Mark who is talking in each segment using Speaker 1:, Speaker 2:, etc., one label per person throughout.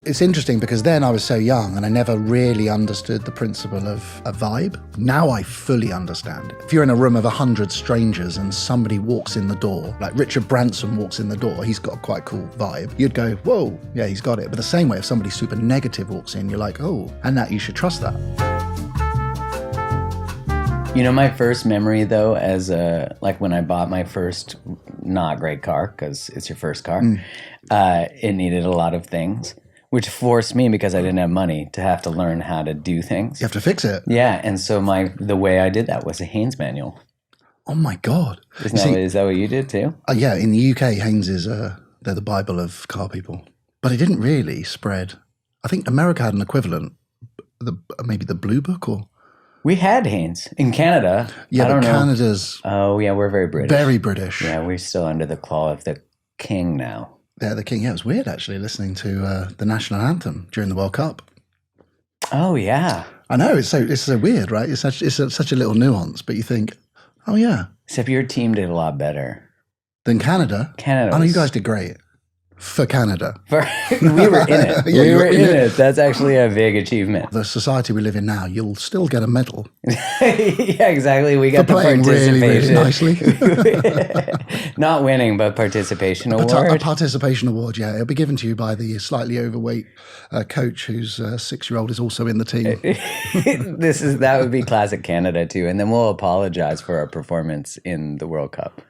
Speaker 1: It's interesting because then I was so young and I never really understood the principle of a vibe. Now I fully understand it. If you're in a room of 100 strangers and somebody walks in the door, like Richard Branson walks in the door, he's got quite a cool vibe. You'd go, whoa, yeah, he's got it. But the same way, if somebody super negative walks in, you're like, oh, and that you should trust that.
Speaker 2: You know, my first memory though, as like when I bought my first not great car, because it's your first car, it needed a lot of things, which forced me, because I didn't have money, to have to learn how to do things.
Speaker 1: You have to fix it.
Speaker 2: Yeah, and so the way I did that was a Haynes manual.
Speaker 1: Oh my God.
Speaker 2: Is that what you did too?
Speaker 1: Yeah, in the UK, Haynes is, they're the Bible of car people. But it didn't really spread. I think America had an equivalent, maybe the Blue Book or...
Speaker 2: We had Haynes in Canada.
Speaker 1: Yeah,
Speaker 2: I don't know.
Speaker 1: Canada's...
Speaker 2: Oh, yeah, we're very British.
Speaker 1: Very British.
Speaker 2: Yeah, we're still under the claw of the king now.
Speaker 1: Yeah, the king. Yeah, it was weird actually listening to the national anthem during the World Cup.
Speaker 2: Oh yeah,
Speaker 1: I know it's so weird, right? It's such a little nuance, but you think, oh yeah.
Speaker 2: Except your team did a lot better
Speaker 1: Than Canada.
Speaker 2: Canada.
Speaker 1: I know you guys did great for Canada.
Speaker 2: We were in it.
Speaker 1: Yeah,
Speaker 2: we were in it. That's actually a big achievement.
Speaker 1: The society we live in now, you'll still get a medal.
Speaker 2: Yeah, exactly. We got
Speaker 1: for
Speaker 2: the
Speaker 1: playing
Speaker 2: participation.
Speaker 1: really nicely.
Speaker 2: Not winning, but participation award.
Speaker 1: A participation award, yeah. It'll be given to you by the slightly overweight coach whose 6-year-old is also in the team.
Speaker 2: That would be classic Canada too. And then we'll apologize for our performance in the World Cup.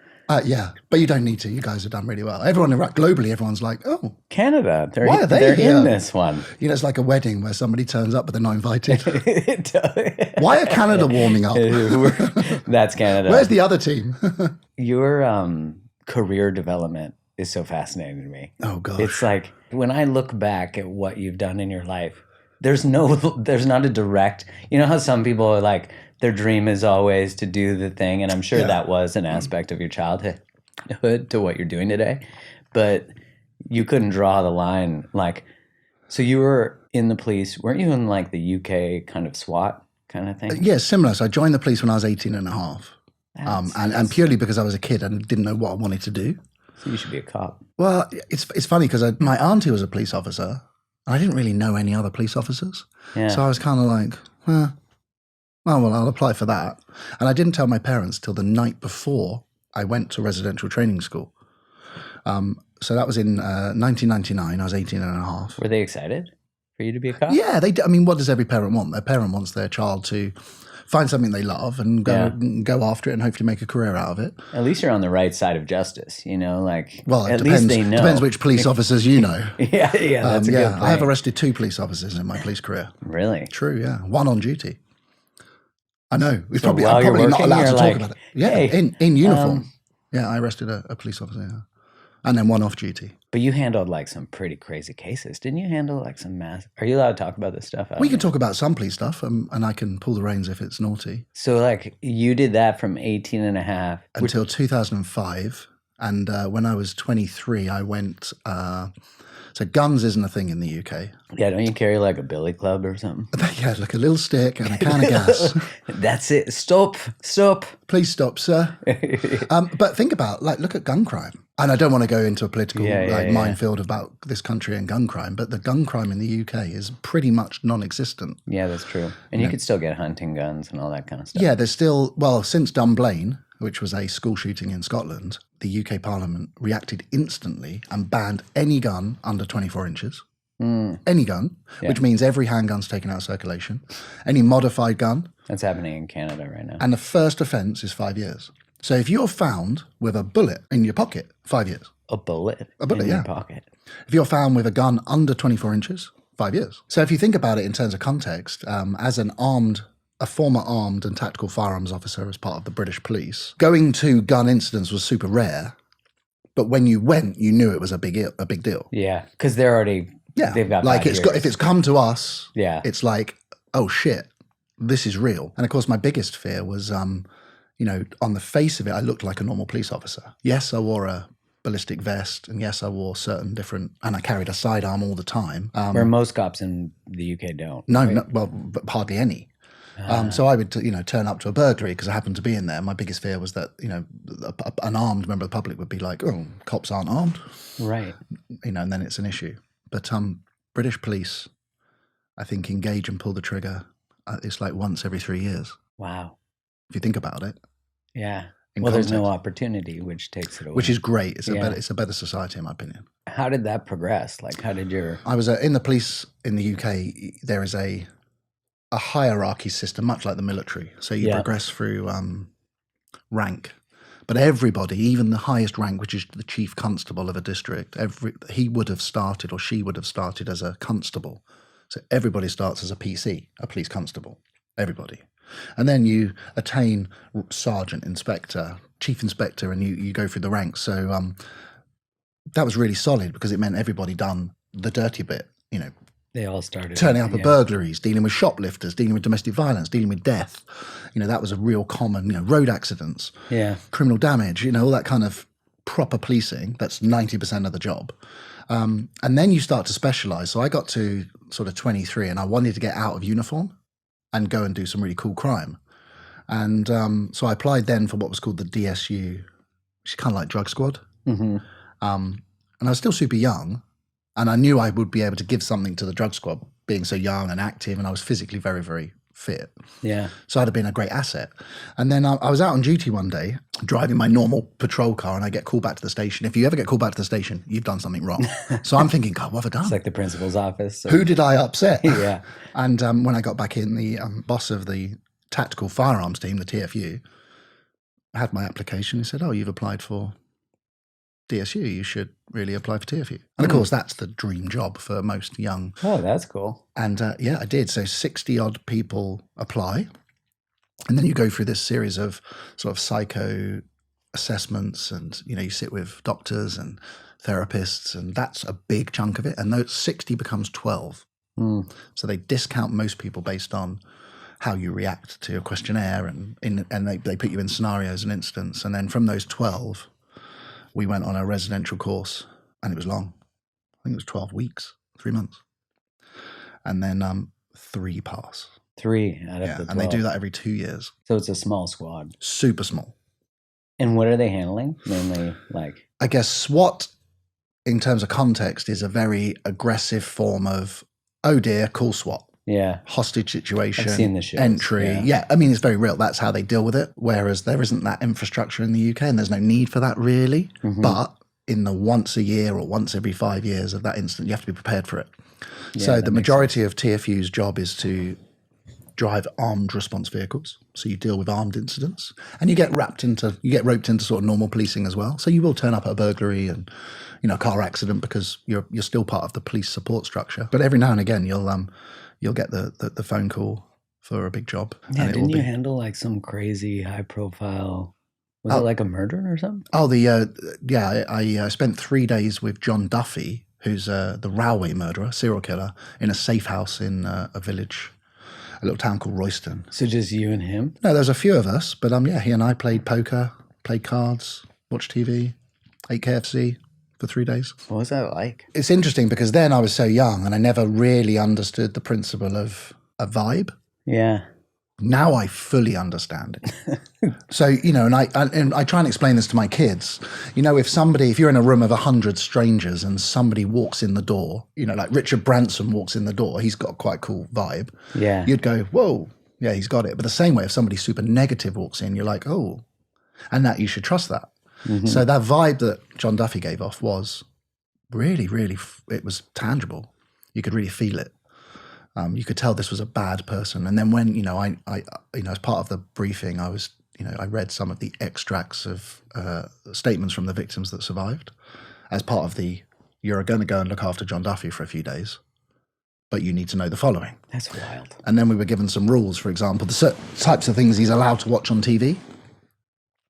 Speaker 1: Yeah, but you don't need to. You guys have done really well. Globally, everyone's like, oh.
Speaker 2: Canada,
Speaker 1: why are
Speaker 2: they're
Speaker 1: here?
Speaker 2: in this one.
Speaker 1: You know, it's like a wedding where somebody turns up but they're not invited. Why are Canada warming up?
Speaker 2: That's Canada.
Speaker 1: Where's the other team?
Speaker 2: Your career development is so fascinating to me.
Speaker 1: Oh, gosh.
Speaker 2: It's like, when I look back at what you've done in your life, there's not a direct, you know how some people are like, their dream is always to do the thing. And I'm sure that was an aspect of your childhood to what you're doing today. But you couldn't draw the line. Like, so you were in the police. Weren't you in like the UK kind of SWAT kind of thing?
Speaker 1: Yeah, similar. So I joined the police when I was 18 and a half. And purely because I was a kid and didn't know what I wanted to do.
Speaker 2: So you should be a cop.
Speaker 1: Well, it's funny because my auntie was a police officer. And I didn't really know any other police officers. Yeah. So I was kind of like, well, I'll apply for that. And I didn't tell my parents till the night before I went to residential training school. So that was in 1999. I was 18 and a half.
Speaker 2: Were they excited for you to be a cop?
Speaker 1: Yeah. I mean, what does every parent want? Their parent wants their child to find something they love and go after it and hopefully make a career out of it.
Speaker 2: At least you're on the right side of justice, you know, like,
Speaker 1: well,
Speaker 2: at least they know.
Speaker 1: Depends which police officers you know.
Speaker 2: Yeah, that's a good point.
Speaker 1: I have arrested 2 police officers in my police career.
Speaker 2: Really?
Speaker 1: True, yeah. 1 on duty. I know. I'm
Speaker 2: So
Speaker 1: probably
Speaker 2: while you're
Speaker 1: not
Speaker 2: working,
Speaker 1: allowed to
Speaker 2: you're
Speaker 1: talk
Speaker 2: like,
Speaker 1: about it. Yeah,
Speaker 2: hey,
Speaker 1: in uniform. Yeah, I arrested a police officer, yeah. And then 1 off duty.
Speaker 2: But you handled like some pretty crazy cases. Didn't you handle like some mass? Are you allowed to talk about this stuff?
Speaker 1: We can talk about some police stuff and I can pull the reins if it's naughty.
Speaker 2: So like you did that from 18 and a half.
Speaker 1: Until 2005. And when I was 23, I went... So guns isn't a thing in the UK.
Speaker 2: Yeah, don't you carry like a billy club or something?
Speaker 1: Yeah, like a little stick and a can of gas.
Speaker 2: That's it. Stop.
Speaker 1: Please stop, sir. But think about, look at gun crime. And I don't want to go into a political minefield about this country and gun crime, but the gun crime in the UK is pretty much non-existent.
Speaker 2: Yeah, that's true. And you could still get hunting guns and all that kind of stuff.
Speaker 1: Yeah, there's still, since Dunblane, which was a school shooting in Scotland, the UK Parliament reacted instantly and banned any gun under 24 inches. Any gun, which means every handgun's taken out of circulation. Any modified gun.
Speaker 2: That's happening in Canada right now.
Speaker 1: And the first offence is 5 years. So if you're found with a bullet in your pocket, 5 years.
Speaker 2: A bullet
Speaker 1: in
Speaker 2: your pocket.
Speaker 1: If you're found with a gun under 24 inches, 5 years. So if you think about it in terms of context, as a former armed and tactical firearms officer as part of the British police, going to gun incidents was super rare. But when you went, you knew it was a big deal.
Speaker 2: Yeah, because they're already, they've got
Speaker 1: like if it's come to us,
Speaker 2: it's
Speaker 1: like, oh shit, this is real. And of course, my biggest fear was, on the face of it, I looked like a normal police officer. Yes, I wore a ballistic vest, and yes, I wore and I carried a sidearm all the time.
Speaker 2: Where most cops in the UK don't.
Speaker 1: No,
Speaker 2: right?
Speaker 1: but hardly any. So I would, turn up to a burglary because I happened to be in there. My biggest fear was that, an armed member of the public would be like, oh, cops aren't armed.
Speaker 2: Right.
Speaker 1: And then it's an issue. But British police, I think, engage and pull the trigger. It's like once every 3 years.
Speaker 2: Wow.
Speaker 1: If you think about it.
Speaker 2: Yeah.
Speaker 1: In
Speaker 2: Well, there's no
Speaker 1: context.
Speaker 2: opportunity, which takes it away.
Speaker 1: Which is great. It's
Speaker 2: Yeah.
Speaker 1: a better society, in my opinion.
Speaker 2: How did that progress? Like, how did your...
Speaker 1: I was in the police in the UK. There is a hierarchy system, much like the military. So you progress through rank. But everybody, even the highest rank, which is the chief constable of a district, he would have started or she would have started as a constable. So everybody starts as a PC, a police constable, everybody. And then you attain sergeant, inspector, chief inspector, and you go through the ranks. So that was really solid because it meant everybody done the dirty bit, you know.
Speaker 2: They all started
Speaker 1: turning up at burglaries, dealing with shoplifters, dealing with domestic violence, dealing with death. You know, that was a real common, you know, road accidents, criminal damage, you know, all that kind of proper policing. That's 90% of the job. And then you start to specialize. So I got to sort of 23 and I wanted to get out of uniform and go and do some really cool crime. And so I applied then for what was called the DSU, which is kind of like drug squad.
Speaker 2: Mm-hmm.
Speaker 1: And I was still super young. And I knew I would be able to give something to the drug squad, being so young and active, and I was physically very, very fit.
Speaker 2: Yeah.
Speaker 1: So I'd have been a great asset. And then I was out on duty one day, driving my normal patrol car, and I get called back to the station. If you ever get called back to the station, you've done something wrong. So I'm thinking, God, what have I done?
Speaker 2: It's like the principal's office.
Speaker 1: Who did I upset?
Speaker 2: Yeah.
Speaker 1: And when I got back in, the boss of the tactical firearms team, the TFU, had my application. He said, "Oh, you've applied for DSU, you should really apply for TFU." And of course, that's the dream job for most young.
Speaker 2: Oh, that's cool.
Speaker 1: And yeah, I did. So 60 odd people apply. And then you go through this series of sort of psycho assessments and, you know, you sit with doctors and therapists, and that's a big chunk of it. And those 60 becomes 12. So they discount most people based on how you react to a questionnaire, and they put you in scenarios and incidents. And then from those 12, we went on a residential course, and it was long. I think it was 12 weeks, 3 months. And then 3 pass.
Speaker 2: 3 out of the 12.
Speaker 1: And they do that every 2 years.
Speaker 2: So it's a small squad.
Speaker 1: Super small.
Speaker 2: And what are they handling? Mainly like...
Speaker 1: I guess SWAT, in terms of context, is a very aggressive form of, oh dear, call SWAT.
Speaker 2: Yeah.
Speaker 1: Hostage situation,
Speaker 2: I've seen the shows.
Speaker 1: entry. Yeah, I mean, it's very real. That's how they deal with it. Whereas there isn't that infrastructure in the UK, and there's no need for that really.
Speaker 2: Mm-hmm.
Speaker 1: But in the once a year or once every 5 years of that incident, you have to be prepared for it.
Speaker 2: Yeah,
Speaker 1: so the majority of TFU's job is to drive armed response vehicles. So you deal with armed incidents, and you get roped into sort of normal policing as well. So you will turn up at a burglary and, you know, a car accident because you're still part of the police support structure. But every now and again, you'll get the phone call for a big job.
Speaker 2: Yeah, didn't you handle like some crazy high profile, was it like a murder or something?
Speaker 1: Oh, I spent 3 days with John Duffy, who's the railway murderer, serial killer, in a safe house in a village, a little town called Royston.
Speaker 2: So just you and him?
Speaker 1: No, there's a few of us, but yeah, he and I played poker, played cards, watched TV, ate KFC for 3 days.
Speaker 2: What was that like?
Speaker 1: It's interesting because then I was so young and I never really understood the principle of a vibe.
Speaker 2: Yeah.
Speaker 1: Now I fully understand it. So, you know, and I try and explain this to my kids. You know, if you're in a room of 100 strangers and somebody walks in the door, you know, like Richard Branson walks in the door, he's got quite a cool vibe.
Speaker 2: Yeah.
Speaker 1: You'd go, whoa, yeah, he's got it. But the same way, if somebody super negative walks in, you're like, oh, and that you should trust that. Mm-hmm. So that vibe that John Duffy gave off was really, really, it was tangible. You could really feel it. You could tell this was a bad person. And then when, you know, I as part of the briefing, I read some of the extracts of statements from the victims that survived as part of you're going to go and look after John Duffy for a few days, but you need to know the following.
Speaker 2: That's wild.
Speaker 1: And then we were given some rules, for example, the certain types of things he's allowed to watch on TV.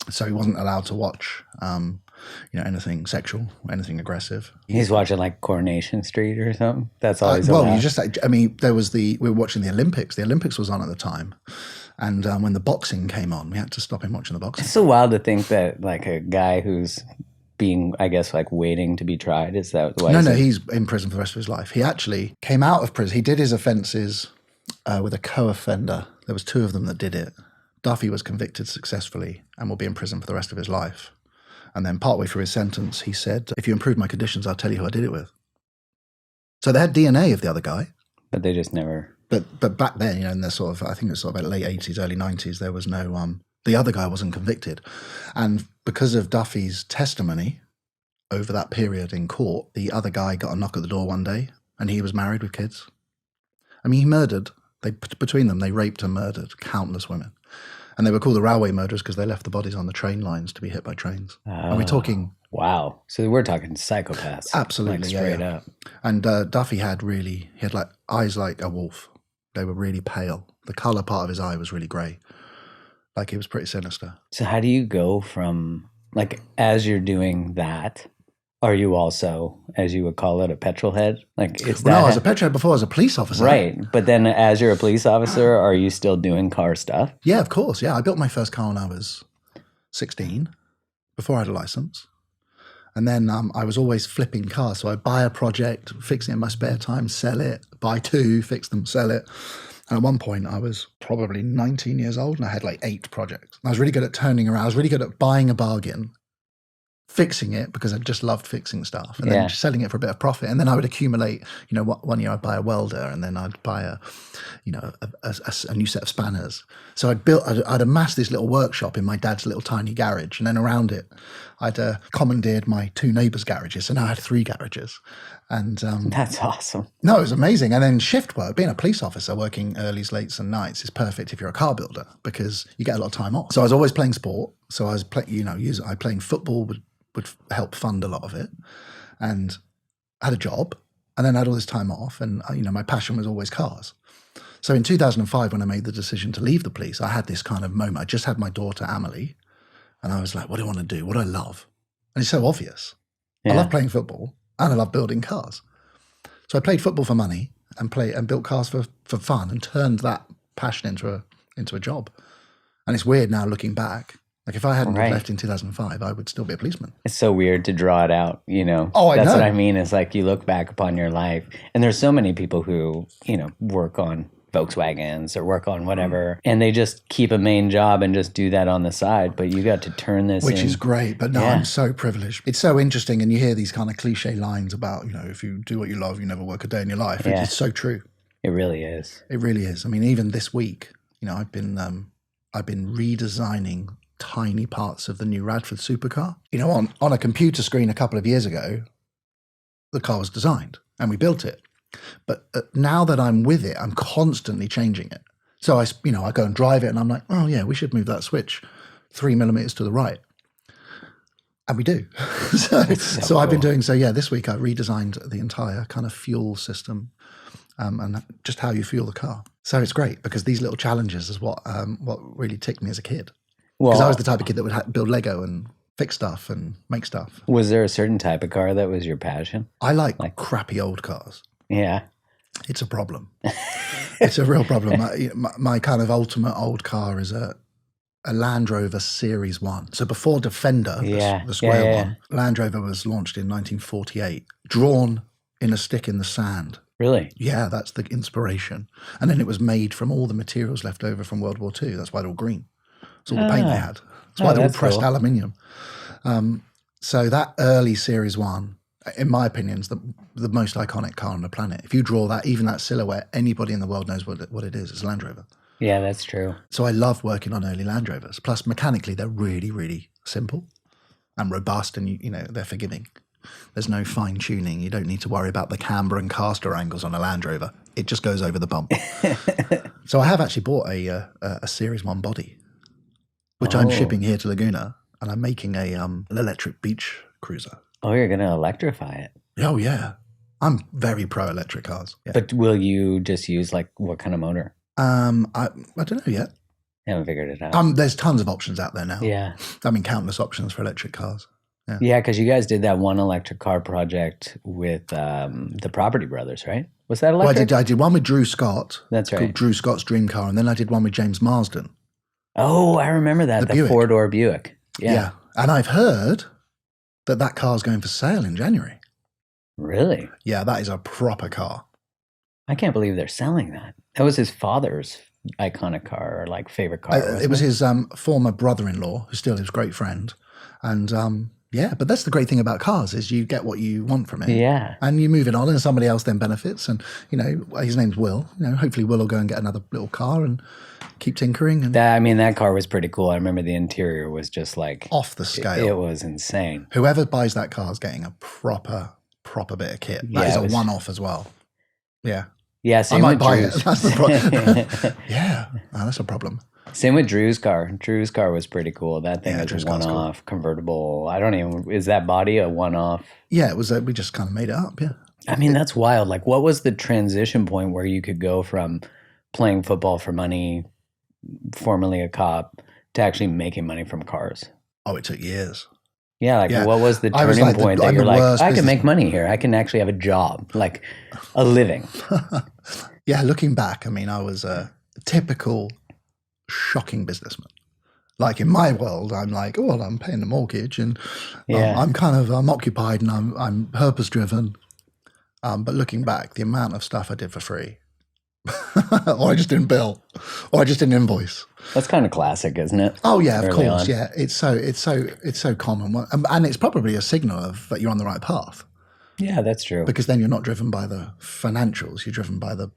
Speaker 1: So he wasn't allowed to watch, anything sexual, anything aggressive.
Speaker 2: He's watching like Coronation Street or something. That's always allowed.
Speaker 1: We were watching the Olympics. The Olympics was on at the time, and when the boxing came on, we had to stop him watching the boxing.
Speaker 2: It's so wild to think that like a guy who's being, I guess, like waiting to be tried. Is that why?
Speaker 1: No, he's in prison for the rest of his life. He actually came out of prison. He did his offences with a co-offender. There was 2 of them that did it. Duffy was convicted successfully and will be in prison for the rest of his life. And then partway through his sentence, he said, "If you improve my conditions, I'll tell you who I did it with." So they had DNA of the other guy.
Speaker 2: But they just never...
Speaker 1: But back then, you know, in the sort of, I think it was sort of late 80s, early 90s, there was no, the other guy wasn't convicted. And because of Duffy's testimony over that period in court, the other guy got a knock at the door one day and he was married with kids. I mean, he murdered, between them, they raped and murdered countless women. And they were called the railway murderers because they left the bodies on the train lines to be hit by trains. And we're talking...
Speaker 2: Wow. So we're talking psychopaths.
Speaker 1: Absolutely,
Speaker 2: like straight up.
Speaker 1: And Duffy he had like eyes like a wolf. They were really pale. The colour part of his eye was really grey. Like he was pretty sinister.
Speaker 2: So how do you go from, like, as you're doing that, are you also, as you would call it, a petrol head? Like, it's
Speaker 1: well, no, I was a petrol head before I was a police officer.
Speaker 2: Right. But then as you're a police officer, are you still doing car stuff?
Speaker 1: Yeah, of course. Yeah, I built my first car when I was 16, before I had a licence. And then I was always flipping cars. So I'd buy a project, fix it in my spare time, sell it, buy two, fix them, sell it. And at one point, I was probably 19 years old and I had like 8 projects. I was really good at turning around. I was really good at buying a bargain, fixing it because I just loved fixing stuff, and then selling it for a bit of profit. And then I would accumulate, you know, one year I'd buy a welder, and then I'd buy a new set of spanners. So I'd amassed this little workshop in my dad's little tiny garage, and then around it, I'd commandeered my 2 neighbours' garages. So now I had 3 garages. And
Speaker 2: that's awesome.
Speaker 1: No, it was amazing. And then shift work, being a police officer, working earlys, lates and nights is perfect if you're a car builder because you get a lot of time off. So I was always playing sport. So I was playing football would help fund a lot of it, and I had a job, and then I had all this time off, and my passion was always cars. So in 2005, when I made the decision to leave the police, I had this kind of moment. I just had my daughter Amelie, and I was like, what do I want to do? What do I love? And it's so obvious. I love playing football and I love building cars. So I played football for money and built cars for fun, and turned that passion into a job. And it's weird now looking back. Like if I hadn't left in 2005, I would still be a policeman. It's
Speaker 2: so weird to draw it out, you know.
Speaker 1: Oh, I know.
Speaker 2: That's what I mean. It's like you look back upon your life, and there's so many people who, work on Volkswagens or work on whatever, and they just keep a main job and just do that on the side. But you got to turn this
Speaker 1: Which is great. But no, I'm so privileged. It's so interesting. And you hear these kind of cliche lines about, if you do what you love, you never work a day in your life. Yeah. It's so true.
Speaker 2: It really is.
Speaker 1: It really is. I mean, even this week, I've been redesigning tiny parts of the new Radford supercar. On a computer screen a couple of years ago, the car was designed and we built it. But now that I'm with it, I'm constantly changing it. So I go and drive it and I'm like, oh yeah, we should move that switch 3 millimeters to the right. And we do. so I've been doing, this week I redesigned the entire kind of fuel system and just how you fuel the car. So it's great because these little challenges is what really ticked me as a kid. Because I was the type of kid that would build Lego and fix stuff and make stuff.
Speaker 2: Was there a certain type of car that was your passion?
Speaker 1: I like crappy old cars.
Speaker 2: Yeah.
Speaker 1: It's a problem. It's a real problem. My kind of ultimate old car is a Land Rover Series 1. So before Defender, the square one, Land Rover was launched in 1948, drawn in a stick in the sand.
Speaker 2: Really?
Speaker 1: Yeah, that's the inspiration. And then it was made from all the materials left over from World War II. That's why they're all green. It's all the paint they had. That's why they're all pressed aluminium. So that early Series 1, in my opinion, is the most iconic car on the planet. If you draw that, even that silhouette, anybody in the world knows what it is. It's a Land Rover.
Speaker 2: Yeah, that's true.
Speaker 1: So I love working on early Land Rovers. Plus, mechanically, they're really, really simple and robust, and they're forgiving. There's no fine tuning. You don't need to worry about the camber and caster angles on a Land Rover. It just goes over the bump. So I have actually bought a Series 1 body, which I'm shipping here to Laguna, and I'm making an electric beach cruiser.
Speaker 2: Oh, you're going to electrify it?
Speaker 1: Oh, yeah. I'm very pro-electric cars. Yeah.
Speaker 2: But will you just use, what kind of motor?
Speaker 1: I don't know yet.
Speaker 2: I haven't figured it out.
Speaker 1: There's tons of options out there now.
Speaker 2: Yeah.
Speaker 1: I mean, countless options for electric cars.
Speaker 2: Yeah, because you guys did that one electric car project with the Property Brothers, right? Was that electric?
Speaker 1: Well, I did one with Drew Scott.
Speaker 2: That's right.
Speaker 1: Called Drew Scott's Dream Car, and then I did one with James Marsden.
Speaker 2: Oh, I remember that. The 4-door Buick. Yeah.
Speaker 1: And I've heard that car's going for sale in January.
Speaker 2: Really?
Speaker 1: Yeah, that is a proper car.
Speaker 2: I can't believe they're selling that. That was his father's iconic car or favorite car.
Speaker 1: It was his former brother-in-law, who still is a great friend. And Yeah, but that's the great thing about cars is you get what you want from it.
Speaker 2: Yeah.
Speaker 1: And you move it on and somebody else then benefits. And, his name's Will. Hopefully Will will go and get another little car and keep tinkering. And
Speaker 2: That car was pretty cool. I remember the interior was just like
Speaker 1: off the scale.
Speaker 2: It was insane.
Speaker 1: Whoever buys that car is getting a proper bit of kit. That is a one-off as well. Yeah.
Speaker 2: Yeah,
Speaker 1: I might buy it. That's the problem. Yeah, that's a problem.
Speaker 2: Same with Drew's car. Drew's car was pretty cool. That thing was a one-off convertible. Is that body a one-off?
Speaker 1: Yeah, it was. We just kind of made it up. Yeah.
Speaker 2: I mean, that's wild. Like, what was the transition point where you could go from playing football for money, formerly a cop, to actually making money from cars?
Speaker 1: Oh, it took years.
Speaker 2: Yeah, what was the turning point that you're like, I can make money here. I can actually have a job, like a living.
Speaker 1: Yeah, looking back, I mean, I was a typical shocking businessman. Like in my world, I'm like, oh, well, I'm paying the mortgage and I'm occupied and I'm purpose driven. But looking back, the amount of stuff I did for free, or I just didn't bill, or I just didn't invoice.
Speaker 2: That's kind of classic, isn't it?
Speaker 1: Oh yeah, of course. Yeah, it's so common, and it's probably a signal that you're on the right path.
Speaker 2: Yeah, that's true.
Speaker 1: Because then you're not driven by the financials; you're driven by the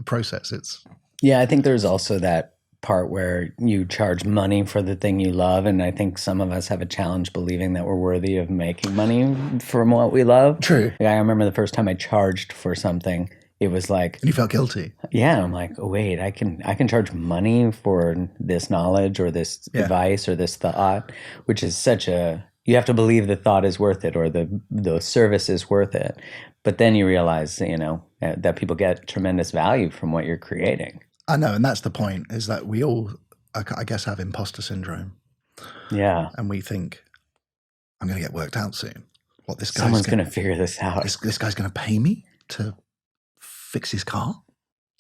Speaker 1: process.
Speaker 2: I think there's also that part where you charge money for the thing you love, and I think some of us have a challenge believing that we're worthy of making money from what we love.
Speaker 1: True.
Speaker 2: I remember the first time I charged for something, it was like,
Speaker 1: and you felt guilty.
Speaker 2: Yeah, I'm like, oh, wait, I can charge money for this knowledge or this advice or this thought, which is you have to believe the thought is worth it or the service is worth it. But then you realize, that people get tremendous value from what you're creating.
Speaker 1: I know, and that's the point, is that we all, I guess, have imposter syndrome.
Speaker 2: Yeah.
Speaker 1: And we think, I'm going to get worked out soon.
Speaker 2: Someone's going to figure this out.
Speaker 1: This guy's going to pay me to fix his car?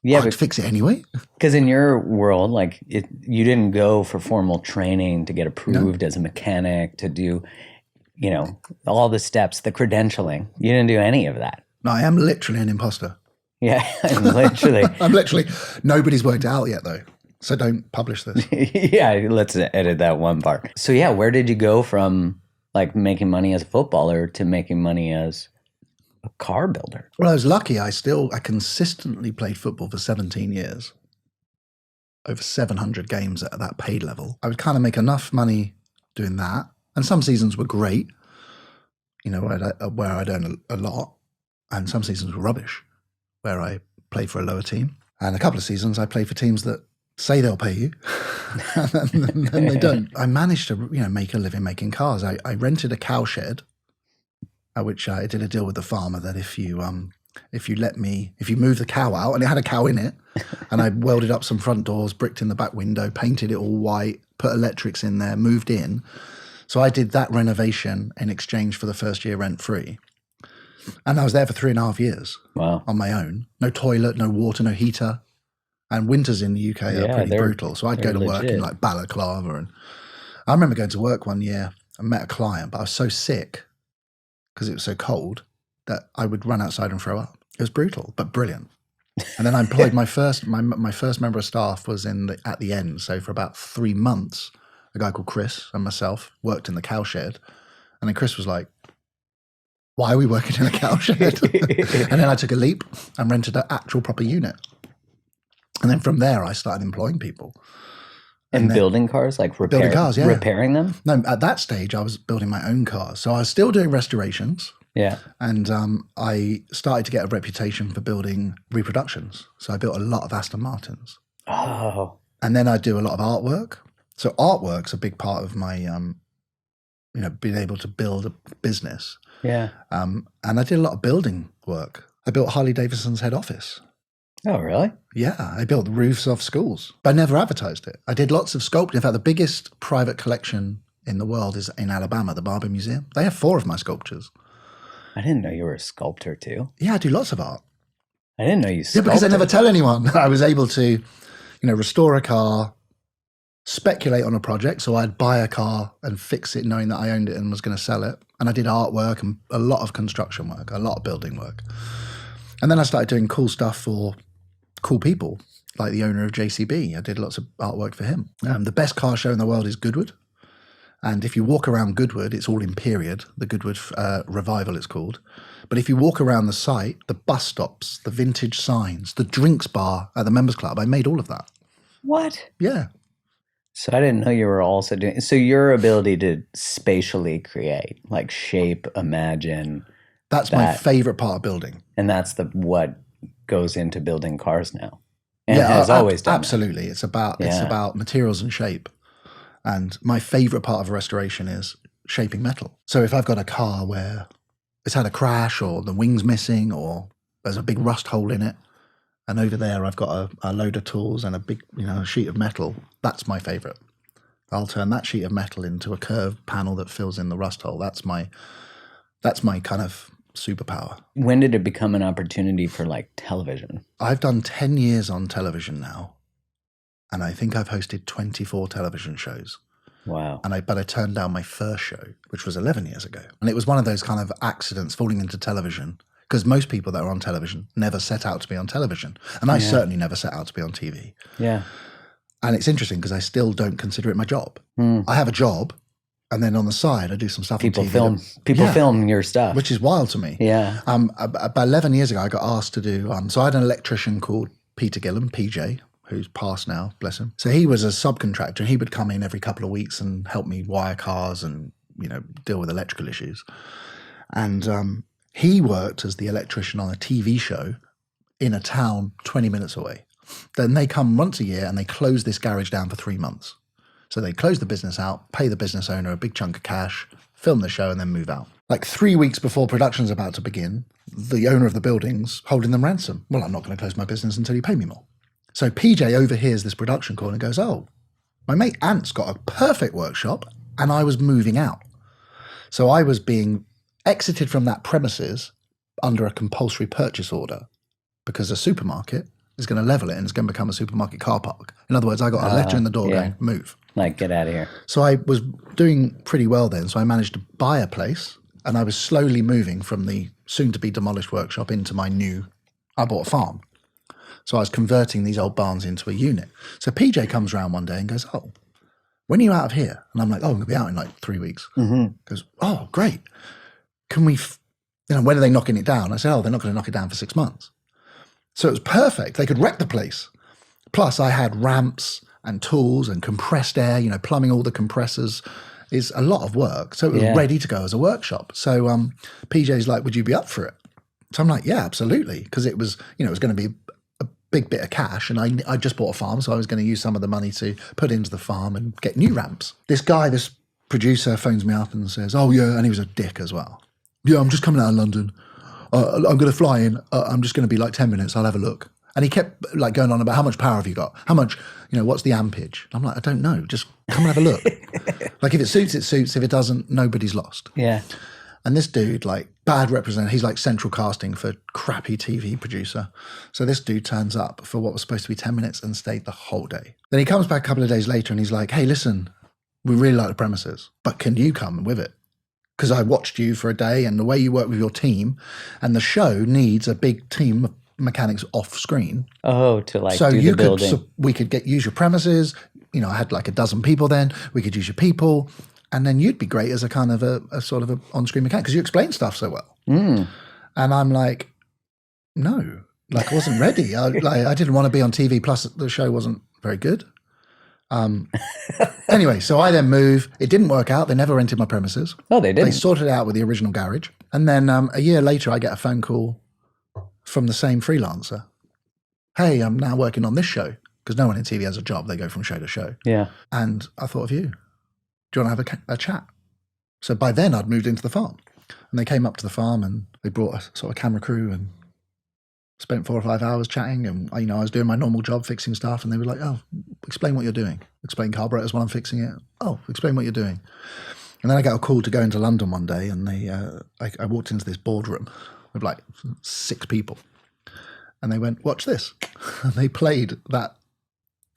Speaker 2: Yeah,
Speaker 1: I'd fix it anyway.
Speaker 2: Because in your world, like you didn't go for formal training to get approved as a mechanic, to do, all the steps, the credentialing. You didn't do any of that.
Speaker 1: No, I am literally an imposter.
Speaker 2: Yeah, literally.
Speaker 1: Nobody's worked it out yet though. So don't publish this.
Speaker 2: Yeah, let's edit that one part. So yeah, where did you go from like making money as a footballer to making money as a car builder?
Speaker 1: Well, I was lucky. I consistently played football for 17 years. Over 700 games at that paid level. I would kind of make enough money doing that. And some seasons were great, where I'd earn a lot. And some seasons were rubbish, where I played for a lower team. And a couple of seasons I played for teams that say they'll pay you, and they don't. I managed to, make a living making cars. I rented a cow shed, which I did a deal with the farmer that if you move the cow out, and it had a cow in it, and I welded up some front doors, bricked in the back window, painted it all white, put electrics in there, moved in. So I did that renovation in exchange for the first year rent free. And I was there for 3.5 years.
Speaker 2: Wow.
Speaker 1: On my own. No toilet, no water, no heater. And winters in the UK are pretty brutal. So I'd go to work in like balaclava. And I remember going to work one year and met a client, but I was so sick because it was so cold that I would run outside and throw up. It was brutal, but brilliant. And then I employed my first member of staff was at the end. So for about 3 months, a guy called Chris and myself worked in the cow shed. And then Chris was like, why are we working in a cow shed? And then I took a leap and rented an actual proper unit. And then from there, I started employing people.
Speaker 2: And building cars, like
Speaker 1: building cars, yeah.
Speaker 2: Repairing them?
Speaker 1: No, at that stage, I was building my own cars. So I was still doing restorations.
Speaker 2: Yeah.
Speaker 1: And I started to get a reputation for building reproductions. So I built a lot of Aston Martins.
Speaker 2: Oh.
Speaker 1: And then I do a lot of artwork. So artwork's a big part of my, being able to build a business.
Speaker 2: Yeah.
Speaker 1: And I did a lot of building work. I built Harley Davidson's head office.
Speaker 2: Oh, really?
Speaker 1: Yeah. I built the roofs of schools, but I never advertised it. I did lots of sculpting. In fact, the biggest private collection in the world is in Alabama, the Barber Museum. They have 4 of my sculptures.
Speaker 2: I didn't know you were a sculptor too.
Speaker 1: Yeah, I do lots of art.
Speaker 2: I didn't know you sculpted.
Speaker 1: Yeah, because I never tell anyone. I was able to, restore a car, speculate on a project. So I'd buy a car and fix it knowing that I owned it and was going to sell it. And I did artwork and a lot of construction work, a lot of building work. And then I started doing cool stuff for cool people, like the owner of JCB. I did lots of artwork for him. The best car show in the world is Goodwood. And if you walk around Goodwood, it's all in period, the Goodwood Revival it's called. But if you walk around the site, the bus stops, the vintage signs, the drinks bar at the members club, I made all of that.
Speaker 2: What?
Speaker 1: Yeah.
Speaker 2: So I didn't know you were also doing, so your ability to spatially create, like shape, imagine.
Speaker 1: That's my favorite part of building.
Speaker 2: And that's what goes into building cars now. And it has always done
Speaker 1: absolutely. It's about materials and shape. And my favorite part of a restoration is shaping metal. So if I've got a car where it's had a crash or the wing's missing or there's a big rust hole in it, and over there I've got a load of tools and a big, sheet of metal, that's my favorite. I'll turn that sheet of metal into a curved panel that fills in the rust hole. That's my kind of superpower.
Speaker 2: When did it become an opportunity for like television?
Speaker 1: I've done 10 years on television now. And I think I've hosted 24 television shows.
Speaker 2: Wow.
Speaker 1: But I turned down my first show, which was 11 years ago. And it was one of those kind of accidents falling into television, because most people that are on television never set out to be on television. And I certainly never set out to be on TV.
Speaker 2: Yeah.
Speaker 1: And it's interesting because I still don't consider it my job. I have a job, and then on the side, I do some stuff on TV.
Speaker 2: People film your stuff.
Speaker 1: Which is wild to me.
Speaker 2: Yeah.
Speaker 1: About 11 years ago, I got asked to do, so I had an electrician called Peter Gillam, PJ, who's passed now, bless him. So he was a subcontractor, and he would come in every couple of weeks and help me wire cars and, deal with electrical issues. And he worked as the electrician on a TV show in a town 20 minutes away. Then they come once a year and they close this garage down for 3 months. So they close the business out, pay the business owner a big chunk of cash, film the show, and then move out. Like 3 weeks before production's about to begin, the owner of the building's holding them ransom. Well, I'm not going to close my business until you pay me more. So PJ overhears this production call and goes, oh, my mate Ant's got a perfect workshop, and I was moving out. So I was being exited from that premises under a compulsory purchase order because a supermarket is going to level it and it's going to become a supermarket car park. In other words, I got a letter in the door going, move.
Speaker 2: Like, get out of here.
Speaker 1: So I was doing pretty well then. So I managed to buy a place, and I was slowly moving from the soon-to-be demolished workshop into my I bought a farm. So I was converting these old barns into a unit. So PJ comes around one day and goes, oh, when are you out of here? And I'm like, oh, I'm going to be out in like 3 weeks. Goes, oh, great. Can we, when are they knocking it down? I said, oh, they're not going to knock it down for 6 months. So it was perfect. They could wreck the place. Plus I had ramps and tools and compressed air, plumbing all the compressors is a lot of work. So it was ready to go as a workshop. So PJ's like, would you be up for it? So I'm like, yeah, absolutely. Because it was, it was going to be big bit of cash, and I just bought a farm, so I was going to use some of the money to put into the farm and get new ramps. This producer phones me up and says, oh yeah, and he was a dick as well. Yeah, I'm just coming out of London. I'm going to fly in. I'm just going to be like 10 minutes. I'll have a look. And he kept like going on about how much power have you got? How much, what's the ampage? I'm like, I don't know. Just come and have a look. Like if it suits, it suits. If it doesn't, nobody's lost.
Speaker 2: Yeah.
Speaker 1: And this dude, like bad representative, he's like central casting for crappy TV producer. So this dude turns up for what was supposed to be 10 minutes and stayed the whole day. Then he comes back a couple of days later and he's like, hey, listen, we really like the premises, but can you come with it? Because I watched you for a day and the way you work with your team, and the show needs a big team of mechanics off screen.
Speaker 2: Oh, to like do the building. So
Speaker 1: we could use your premises. I had like a dozen people then. We could use your people. And then you'd be great as a kind of a sort of an on-screen mechanic because you explain stuff so well. And I'm like, no, like I wasn't ready. I didn't want to be on TV. Plus the show wasn't very good. Anyway, so I then move. It didn't work out. They never rented my premises.
Speaker 2: Oh, they didn't?
Speaker 1: They sorted it out with the original garage. And then a year later, I get a phone call from the same freelancer. Hey, I'm now working on this show. Because no one in TV has a job. They go from show to show.
Speaker 2: Yeah. And
Speaker 1: I thought of you. Do you want to have a chat? So by then I'd moved into the farm, and they came up to the farm and they brought a sort of camera crew and spent 4 or 5 hours chatting. And I was doing my normal job, fixing stuff, and they were like, oh, explain what you're doing. Explain carburetors while I'm fixing it. Oh, explain what you're doing. And then I got a call to go into London one day, and I walked into this boardroom with like 6 people, and they went, watch this. And they played that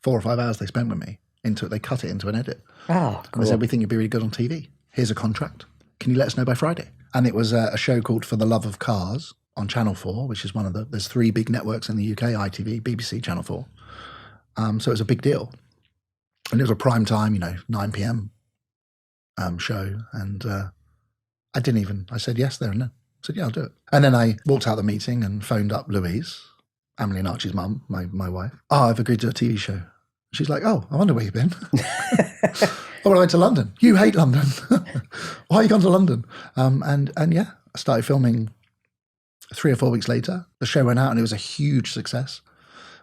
Speaker 1: 4 or 5 hours they spent with me into it. They cut it into an edit.
Speaker 2: Oh, cool.
Speaker 1: I said, we think you'd be really good on TV. Here's a contract. Can you let us know by Friday? And it was a show called For the Love of Cars on Channel 4, which is there's 3 big networks in the UK, ITV, BBC, Channel 4. So it was a big deal. And it was a prime time, 9 p.m. show. And I said yes there and then. I said, yeah, I'll do it. And then I walked out the meeting and phoned up Louise, Emily and Archie's mum, my wife. Oh, I've agreed to a TV show. She's like, oh, I wonder where you've been. Oh, well, I went to London. You hate London. Why are you gone to London? And yeah, I started filming 3 or 4 weeks later. The show went out and it was a huge success.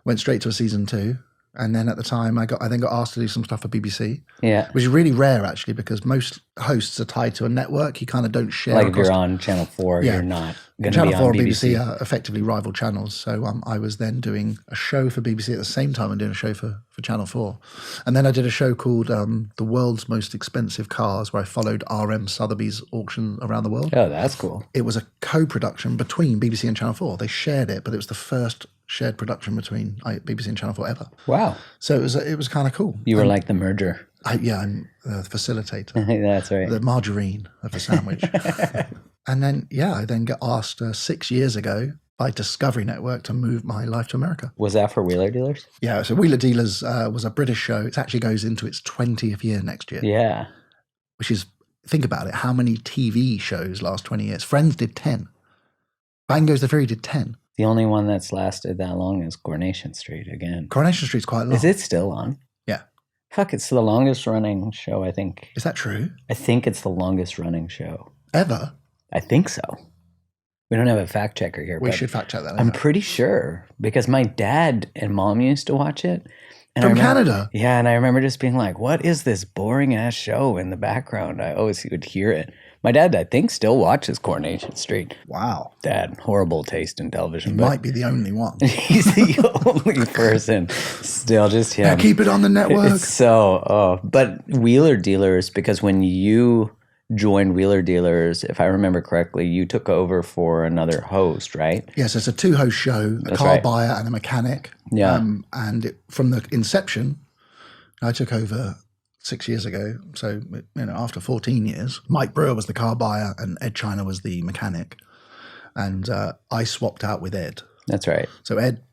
Speaker 1: Went straight to a season 2. And then at the time, I then got asked to do some stuff for BBC.
Speaker 2: Yeah.
Speaker 1: Which is really rare, actually, because most hosts are tied to a network. You kind of don't share.
Speaker 2: Like if you're on Channel 4, you're not going to be on
Speaker 1: Channel 4 and
Speaker 2: BBC.
Speaker 1: BBC are effectively rival channels. So I was then doing a show for BBC at the same time and doing a show for Channel 4. And then I did a show called The World's Most Expensive Cars, where I followed R.M. Sotheby's auction around the world.
Speaker 2: Oh, that's cool.
Speaker 1: It was a co-production between BBC and Channel 4. They shared it, but it was the first shared production between BBC and Channel 4 ever.
Speaker 2: Wow.
Speaker 1: So it was kind of cool.
Speaker 2: You were like the merger.
Speaker 1: I'm the facilitator.
Speaker 2: That's right.
Speaker 1: The margarine of the sandwich. And then, I then got asked 6 years ago by Discovery Network to move my life to America.
Speaker 2: Was that for Wheeler Dealers?
Speaker 1: Yeah, so Wheeler Dealers was a British show. It actually goes into its 20th year next year.
Speaker 2: Yeah.
Speaker 1: Which is, think about it, how many TV shows last 20 years? Friends did 10. Bang Goes the Theory did 10.
Speaker 2: The only one that's lasted that long is Coronation Street again.
Speaker 1: Coronation Street's quite long.
Speaker 2: Is it still on?
Speaker 1: Yeah.
Speaker 2: Fuck, it's the longest running show, I think.
Speaker 1: Is that true?
Speaker 2: I think it's the longest running show.
Speaker 1: Ever?
Speaker 2: I think so. We don't have a fact checker here.
Speaker 1: We should fact check that.
Speaker 2: I'm pretty sure because my dad and mom used to watch it. And
Speaker 1: From Canada?
Speaker 2: Yeah, and I remember just being like, what is this boring ass show in the background? I always would hear it. My dad, I think, still watches Coronation Street.
Speaker 1: Wow.
Speaker 2: Dad, horrible taste in television.
Speaker 1: He might be the only one.
Speaker 2: He's the only person. Still just him.
Speaker 1: Yeah, keep it on the network.
Speaker 2: But Wheeler Dealers, because when you joined Wheeler Dealers, if I remember correctly, you took over for another host, right?
Speaker 1: Yes, it's a 2-host show, a car buyer and a mechanic.
Speaker 2: Yeah.
Speaker 1: From the inception, I took over 6 years ago. So, after 14 years, Mike Brewer was the car buyer and Ed China was the mechanic. And I swapped out with Ed.
Speaker 2: That's right.
Speaker 1: So Ed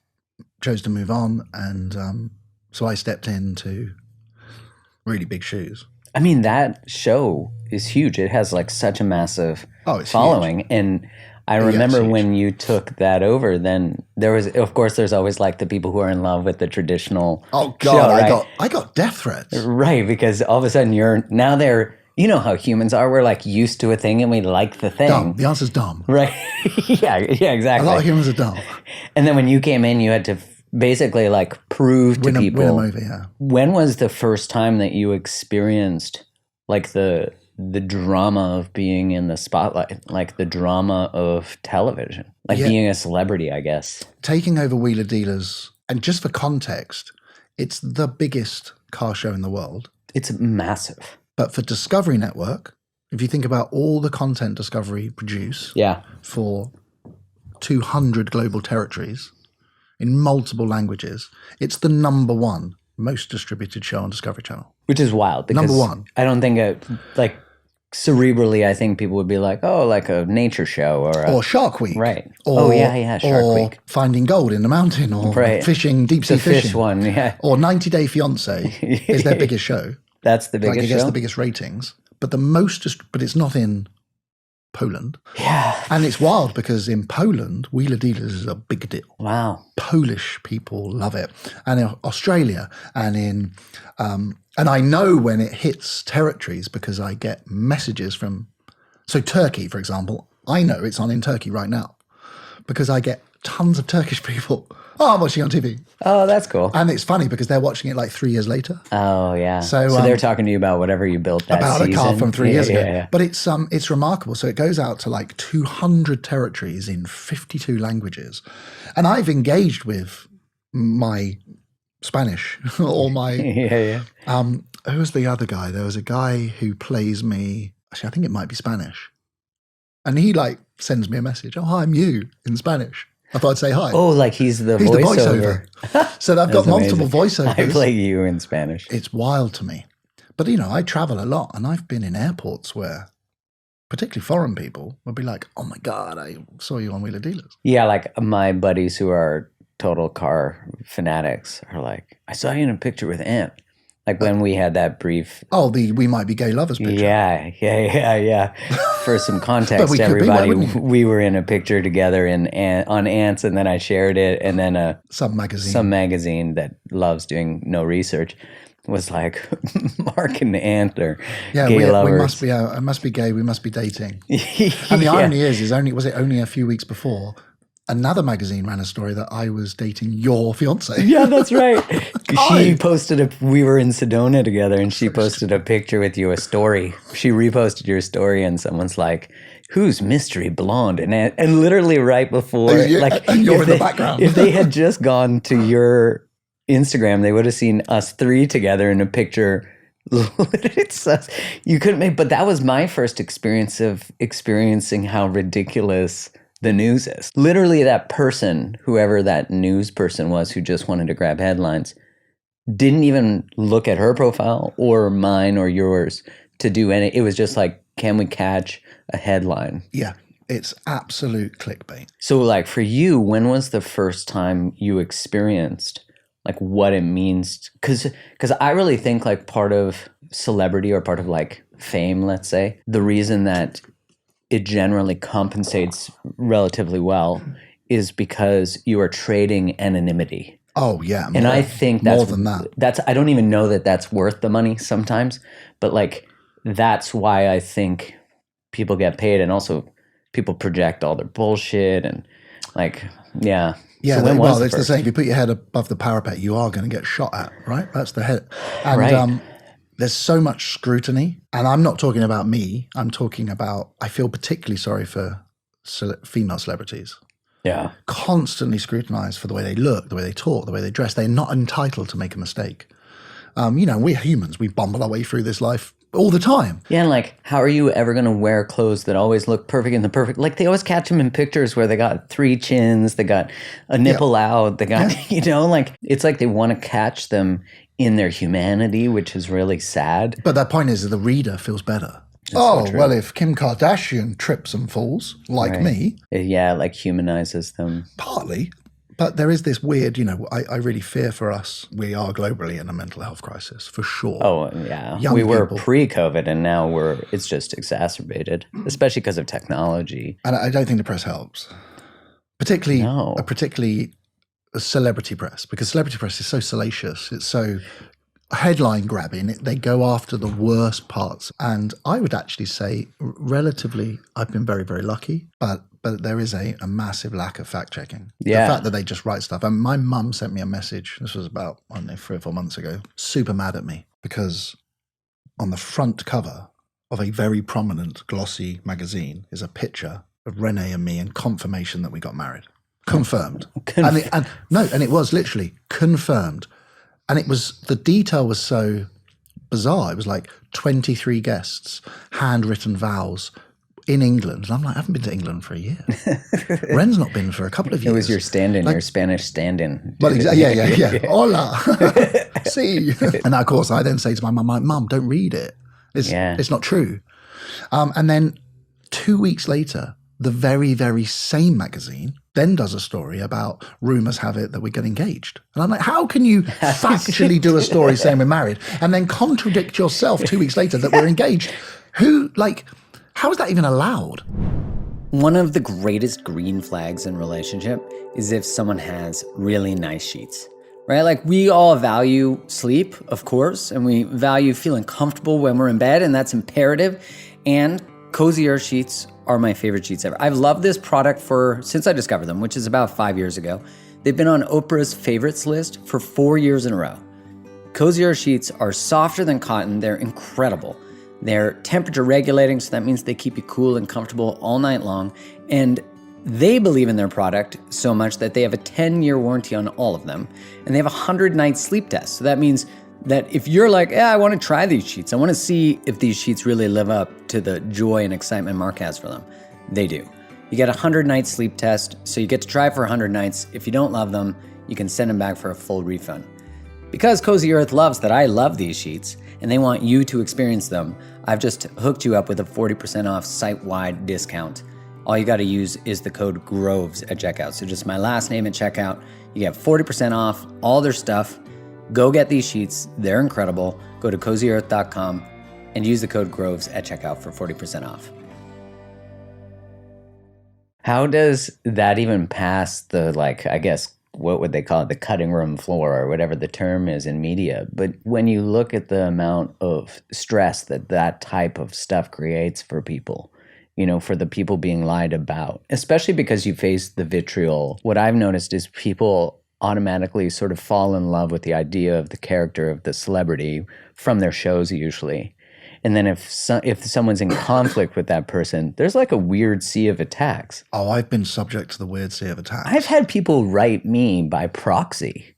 Speaker 1: chose to move on. And so I stepped into really big shoes.
Speaker 2: I mean, that show is huge. It has like such a massive following. Huge. And I remember when you took that over, then there was, of course, there's always like the people who are in love with the traditional.
Speaker 1: Oh God, show, right? I got death threats.
Speaker 2: Right, because all of a sudden they're, you know how humans are. We're like used to a thing and we like the thing.
Speaker 1: Dumb. The answer's dumb.
Speaker 2: Right. yeah, exactly.
Speaker 1: A lot of humans are dumb.
Speaker 2: And then when you came in, you had to basically like prove to people.
Speaker 1: Win them over, yeah.
Speaker 2: When was the first time that you experienced like the drama of being in the spotlight, like the drama of television, like being a celebrity, I guess?
Speaker 1: Taking over Wheeler Dealers, and just for context, it's the biggest car show in the world.
Speaker 2: It's massive.
Speaker 1: But for Discovery Network, if you think about all the content Discovery produce for 200 global territories in multiple languages, it's the number 1 most distributed show on Discovery Channel.
Speaker 2: Which is wild. Because
Speaker 1: number 1.
Speaker 2: I don't think cerebrally, I think people would be like, oh, like a nature show or Shark
Speaker 1: Week.
Speaker 2: Right.
Speaker 1: Shark
Speaker 2: Week.
Speaker 1: Finding gold in the mountain or fishing, deep sea fishing.
Speaker 2: Fish one, yeah.
Speaker 1: Or 90 Day Fiancé is their biggest show.
Speaker 2: That's the biggest show?
Speaker 1: It gets the biggest ratings. But but it's not in Poland.
Speaker 2: Yeah.
Speaker 1: And it's wild because in Poland, Wheeler Dealers is a big deal.
Speaker 2: Wow.
Speaker 1: Polish people love it. And in Australia and in... and I know when it hits territories because I get messages from... So Turkey, for example, I know it's on in Turkey right now because I get tons of Turkish people. Oh, I'm watching on TV.
Speaker 2: Oh, that's cool.
Speaker 1: And it's funny because they're watching it like 3 years later.
Speaker 2: Oh, yeah. So they're talking to you about whatever you built that
Speaker 1: about
Speaker 2: season.
Speaker 1: About a car from 3 years ago.
Speaker 2: Yeah.
Speaker 1: But it's remarkable. So it goes out to like 200 territories in 52 languages. And I've engaged with my Spanish or my... who was the other guy? There was a guy who plays me... Actually, I think it might be Spanish. And he like sends me a message. Oh, hi, I'm you in Spanish. I thought I'd say hi.
Speaker 2: Oh, like he's the voiceover.
Speaker 1: So I've got multiple voiceovers.
Speaker 2: I play you in Spanish.
Speaker 1: It's wild to me. But, I travel a lot and I've been in airports where particularly foreign people would be like, oh my God, I saw you on Wheeler Dealers.
Speaker 2: Yeah, like my buddies who are total car fanatics are like, I saw you in a picture with Ant. Like when we had that brief.
Speaker 1: Oh, the We Might Be Gay Lovers picture.
Speaker 2: Yeah. For some context,
Speaker 1: we
Speaker 2: everybody,
Speaker 1: be,
Speaker 2: we were in a picture together on Ants, and then I shared it, and then
Speaker 1: some magazine
Speaker 2: that loves doing no research was like, Mark and Ant are
Speaker 1: gay
Speaker 2: lovers.
Speaker 1: I must be gay. We must be dating. And the irony is only a few weeks before, another magazine ran a story that I was dating your fiance.
Speaker 2: Yeah, that's right. She posted we were in Sedona together, and she posted a picture with you, a story. She reposted your story, and someone's like, who's mystery blonde? And literally right before,
Speaker 1: and you're in the background.
Speaker 2: If they had just gone to your Instagram, they would have seen us three together in a picture. You couldn't make, but that was my first experience of experiencing how ridiculous the news is. Literally, that person, whoever that news person was who just wanted to grab headlines, didn't even look at her profile or mine or yours to do any. It was just like, can we catch a headline?
Speaker 1: Yeah, it's absolute clickbait.
Speaker 2: So like for you, when was the first time you experienced like what it means? Because I really think like part of celebrity or part of like fame, let's say, the reason that it generally compensates relatively well is because you are trading anonymity.
Speaker 1: Oh yeah,
Speaker 2: and I think that's
Speaker 1: more than that.
Speaker 2: That's I don't even know that that's worth the money sometimes, but like that's why I think people get paid, and also people project all their bullshit and like yeah.
Speaker 1: Yeah,
Speaker 2: So
Speaker 1: it's the same. If you put your head above the parapet, you are going to get shot at, right? That's the head. And there's so much scrutiny. And I'm not talking about me. I'm talking about, I feel particularly sorry for female celebrities.
Speaker 2: Yeah.
Speaker 1: Constantly scrutinized for the way they look, the way they talk, the way they dress. They're not entitled to make a mistake. We're humans. We bumble our way through this life all the time.
Speaker 2: Yeah, and like, how are you ever going to wear clothes that always look perfect in the perfect? Like, they always catch them in pictures where they got 3 chins, they got a nipple out, they got, like, it's like they want to catch them in their humanity, which is really sad.
Speaker 1: But that point is that the reader feels better. Well, if Kim Kardashian trips and falls, like me.
Speaker 2: Yeah, like humanizes them.
Speaker 1: Partly. But there is this weird, I really fear for us. We are globally in a mental health crisis, for sure.
Speaker 2: Oh, yeah.
Speaker 1: We
Speaker 2: were pre-COVID, and now it's just exacerbated, especially because of technology.
Speaker 1: And I don't think the press helps. Particularly celebrity press, because celebrity press is so salacious. It's so headline grabbing. They go after the worst parts. And I would actually say, relatively, I've been very, very lucky. But there is a massive lack of fact checking.
Speaker 2: Yeah.
Speaker 1: The fact that they just write stuff. And my mum sent me a message. This was about, 3 or 4 months ago. Super mad at me because on the front cover of a very prominent glossy magazine is a picture of Renee and me and confirmation that we got married. Confirmed. And it was literally confirmed. And the detail was so bizarre. It was like 23 guests, handwritten vows, in England. And I'm like, I haven't been to England for a year. Ren's not been for a couple of years.
Speaker 2: It was your stand-in, your Spanish stand-in.
Speaker 1: Well, yeah. Hola. See. And of course, I then say to my mum, Mum, don't read it. It's not true. And then 2 weeks later, the very, very same magazine then does a story about rumors have it that we get engaged. And I'm like, how can you factually do a story saying we're married and then contradict yourself 2 weeks later that we're engaged? How is that even allowed?
Speaker 2: One of the greatest green flags in relationship is if someone has really nice sheets, right? Like, we all value sleep, of course, and we value feeling comfortable when we're in bed, and that's imperative. And Cozy Earth sheets are my favorite sheets ever. I've loved this product since I discovered them, which is about 5 years ago. They've been on Oprah's favorites list for 4 years in a row. Cozy Earth sheets are softer than cotton. They're incredible. They're temperature regulating, so that means they keep you cool and comfortable all night long. And they believe in their product so much that they have a 10-year warranty on all of them. And they have a 100-night sleep test. So that means that if you're like, I want to try these sheets, I want to see if these sheets really live up to the joy and excitement Mark has for them, they do. You get a 100-night sleep test, so you get to try for 100 nights. If you don't love them, you can send them back for a full refund. Because Cozy Earth loves that I love these sheets, and they want you to experience them, I've just hooked you up with a 40% off site-wide discount. All you got to use is the code GROVES at checkout. So just my last name at checkout. You get 40% off all their stuff. Go get these sheets. They're incredible. Go to CozyEarth.com and use the code GROVES at checkout for 40% off. How does that even pass the, like, I guess, what would they call it, the cutting room floor or whatever the term is in media? But when you look at the amount of stress that that type of stuff creates for people, you know, for the people being lied about, especially because you face the vitriol, what I've noticed is people automatically sort of fall in love with the idea of the character of the celebrity from their shows usually. And then if someone's in conflict with that person, there's like a weird sea of attacks.
Speaker 1: Oh, I've been subject to the weird sea of attacks.
Speaker 2: I've had people write me by proxy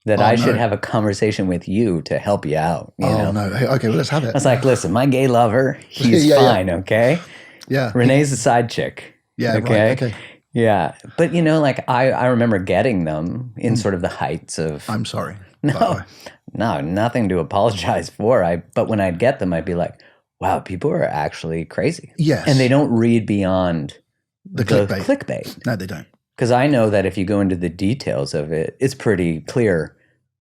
Speaker 2: that I should have a conversation with you to help you out. You know?
Speaker 1: No. Hey, okay, well, let's have it.
Speaker 2: I was like, listen, my gay lover, he's fine, okay?
Speaker 1: Yeah.
Speaker 2: Renee's a side chick.
Speaker 1: Yeah,
Speaker 2: okay?
Speaker 1: right, okay.
Speaker 2: Yeah. But, you know, like I remember getting them in sort of the heights of...
Speaker 1: I'm sorry.
Speaker 2: No, nothing to apologize for. But when I'd get them, I'd be like, wow, people are actually crazy.
Speaker 1: Yes.
Speaker 2: And they don't read beyond
Speaker 1: the clickbait. No, they don't.
Speaker 2: Because I know that if you go into the details of it, it's pretty clear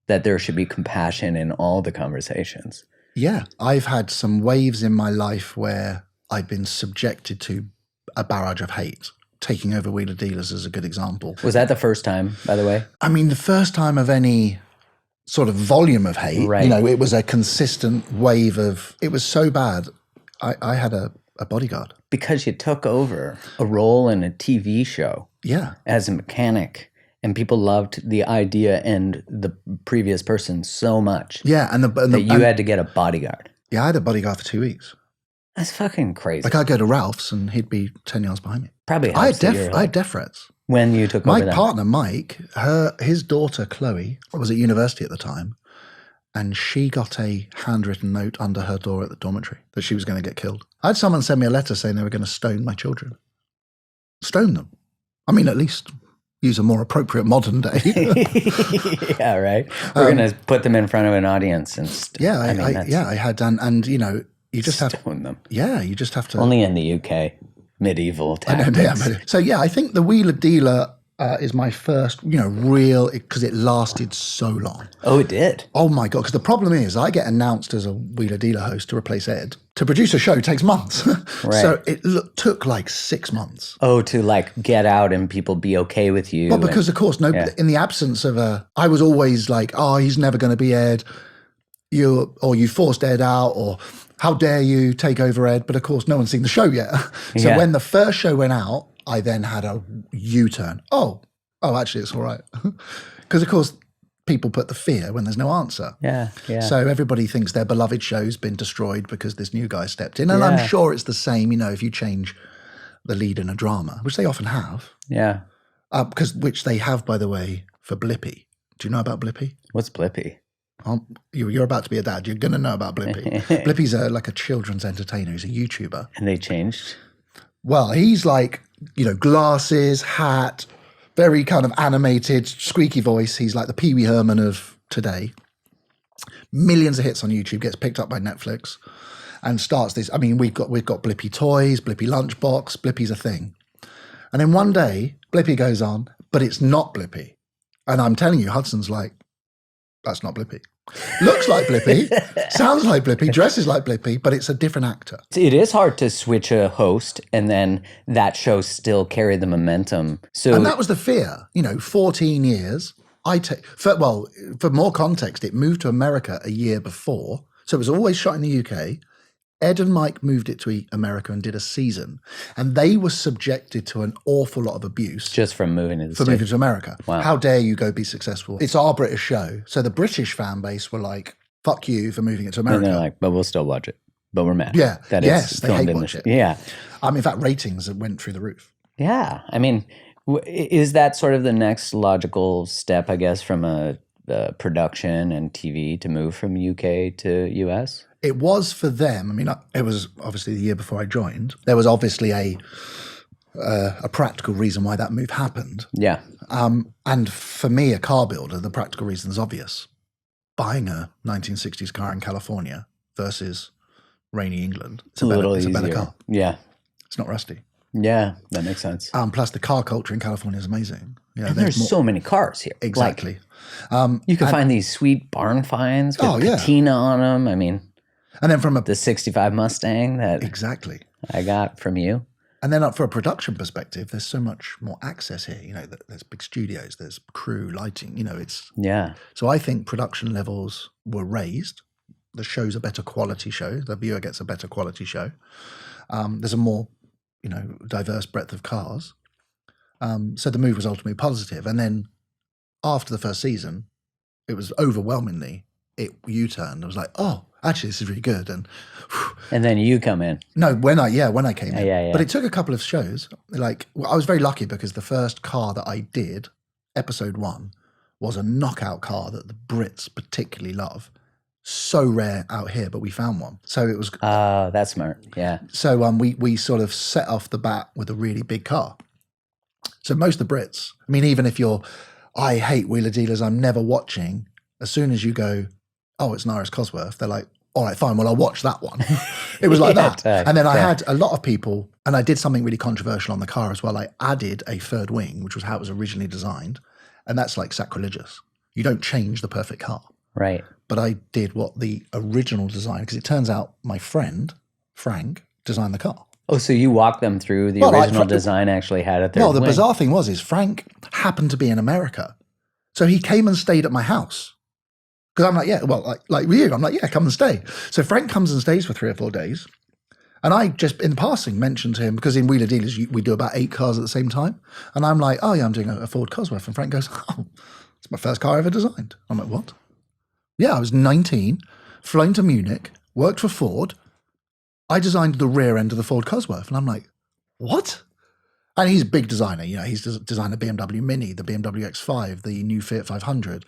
Speaker 2: that there should be compassion in all the conversations.
Speaker 1: Yeah. I've had some waves in my life where I've been subjected to a barrage of hate. Taking over wheeler dealers is a good example.
Speaker 2: Was that the first time, by the way?
Speaker 1: I mean, the first time of any sort of volume of hate,
Speaker 2: right.
Speaker 1: You know, it was a consistent wave of, it was so bad. I had a bodyguard.
Speaker 2: Because you took over a role in a TV show.
Speaker 1: Yeah.
Speaker 2: As a mechanic, and people loved the idea and the previous person so much.
Speaker 1: Yeah. And
Speaker 2: that you had to get a bodyguard.
Speaker 1: Yeah. I had a bodyguard for 2 weeks.
Speaker 2: That's fucking crazy.
Speaker 1: Like I'd go to Ralph's and he'd be 10 yards behind me.
Speaker 2: Probably
Speaker 1: I had death threats.
Speaker 2: When you took over
Speaker 1: my partner, Mike, his daughter, Chloe, was at university at the time. And she got a handwritten note under her door at the dormitory that she was going to get killed. I had someone send me a letter saying they were going to stone my children. Stone them. I mean, at least use a more appropriate modern day.
Speaker 2: Yeah, right. We're going to put them in front of an audience and
Speaker 1: I had, and you know, you just have to
Speaker 2: stone them.
Speaker 1: Yeah, you just have to.
Speaker 2: Only in the UK, medieval tactics.
Speaker 1: So yeah, I think the wheeler dealer is my first, you know, real, because it lasted so long.
Speaker 2: Oh, it did?
Speaker 1: Oh my God, because the problem is I get announced as a wheeler dealer host to replace Ed. To produce a show takes months. Right. So it took like 6 months.
Speaker 2: Oh, to like get out and people be okay with you.
Speaker 1: Well, because of course, in the absence of I was always like, oh, he's never going to be Ed. You forced Ed out, or how dare you take over Ed? But of course, no one's seen the show yet. So when the first show went out, I then had a U-turn. Oh, actually, it's all right. Because, of course, people put the fear when there's no answer.
Speaker 2: Yeah.
Speaker 1: So everybody thinks their beloved show's been destroyed because this new guy stepped in. And I'm sure it's the same, you know, if you change the lead in a drama, which they often have.
Speaker 2: Yeah.
Speaker 1: Which they have, by the way, for Blippi. Do you know about Blippi?
Speaker 2: What's Blippi?
Speaker 1: You're about to be a dad. You're going to know about Blippi. Blippi's like a children's entertainer. He's a YouTuber.
Speaker 2: And they changed?
Speaker 1: Well, he's like, you know, glasses, hat, very kind of animated, squeaky voice. He's like the Pee Wee Herman of today. Millions of hits on YouTube, gets picked up by Netflix, and starts this. I mean, we've got Blippi toys, Blippi lunchbox. Blippi's a thing. And then one day, Blippi goes on, but it's not Blippi. And I'm telling you, Hudson's like, that's not Blippi. Looks like Blippi, sounds like Blippi, dresses like Blippi, but it's a different actor.
Speaker 2: It is hard to switch a host and then that show still carry the momentum.
Speaker 1: And that was the fear, you know, 14 years. For more context, it moved to America a year before. So it was always shot in the UK. Ed and Mike moved it to America and did a season. And they were subjected to an awful lot of abuse.
Speaker 2: Just from moving to the
Speaker 1: States. Moving to America.
Speaker 2: Wow.
Speaker 1: How dare you go be successful? It's our British show. So the British fan base were like, fuck you for moving it to America.
Speaker 2: And they're like, but we'll still watch it. But we're mad.
Speaker 1: Yeah.
Speaker 2: That
Speaker 1: yes, they hate watch it.
Speaker 2: Yeah.
Speaker 1: In fact, ratings went through the roof.
Speaker 2: Yeah. I mean, is that sort of the next logical step, I guess, from a production and TV to move from UK to US?
Speaker 1: It was for them. I mean, it was obviously the year before I joined. There was obviously a practical reason why that move happened.
Speaker 2: Yeah.
Speaker 1: And for me, a car builder, the practical reason is obvious. Buying a 1960s car in California versus rainy England, it's a better car.
Speaker 2: Yeah.
Speaker 1: It's not rusty.
Speaker 2: Yeah, that makes sense.
Speaker 1: Plus, the car culture in California is amazing. You know,
Speaker 2: And there's so many cars here.
Speaker 1: Exactly.
Speaker 2: Like, you can find these sweet barn finds with patina on them. I mean,
Speaker 1: and then from
Speaker 2: the 65 Mustang that
Speaker 1: exactly
Speaker 2: I got from you.
Speaker 1: And then for a production perspective, there's so much more access here. You know, there's big studios, there's crew, lighting, you know, it's...
Speaker 2: Yeah.
Speaker 1: So I think production levels were raised. The show's a better quality show. The viewer gets a better quality show. There's a more, you know, diverse breadth of cars. So the move was ultimately positive. And then after the first season, it was overwhelmingly, it U-turned. I was like, oh, actually, this is really good.
Speaker 2: And then you come in.
Speaker 1: No, when I came in.
Speaker 2: Yeah.
Speaker 1: But it took a couple of shows. Like, I was very lucky because the first car that I did, episode 1, was a knockout car that the Brits particularly love. So rare out here, but we found one. So it was...
Speaker 2: that's smart, yeah.
Speaker 1: So we sort of set off the bat with a really big car. So most of the Brits, I mean, even if you're, I hate wheeler dealers, I'm never watching, as soon as you go, oh, it's Naris Cosworth, they're like, all right, fine, well, I'll watch that one. It was like that. And then I had a lot of people, and I did something really controversial on the car as well. I added a third wing, which was how it was originally designed. And that's like sacrilegious. You don't change the perfect car.
Speaker 2: Right.
Speaker 1: But I did what the original design, because it turns out my friend, Frank, designed the car.
Speaker 2: Oh, so you walked them through the original design actually had a third wing.
Speaker 1: The bizarre thing is Frank happened to be in America. So he came and stayed at my house. Because I'm like, yeah, well, like you, I'm like, yeah, come and stay. So Frank comes and stays for 3 or 4 days. And I just, in passing, mentioned to him, because in wheeler dealers, we do about 8 cars at the same time. And I'm like, oh, yeah, I'm doing a Ford Cosworth. And Frank goes, oh, it's my first car I ever designed. I'm like, what? Yeah, I was 19, flown to Munich, worked for Ford. I designed the rear end of the Ford Cosworth. And I'm like, what? And he's a big designer. You know, he's designed a BMW Mini, the BMW X5, the new Fiat 500.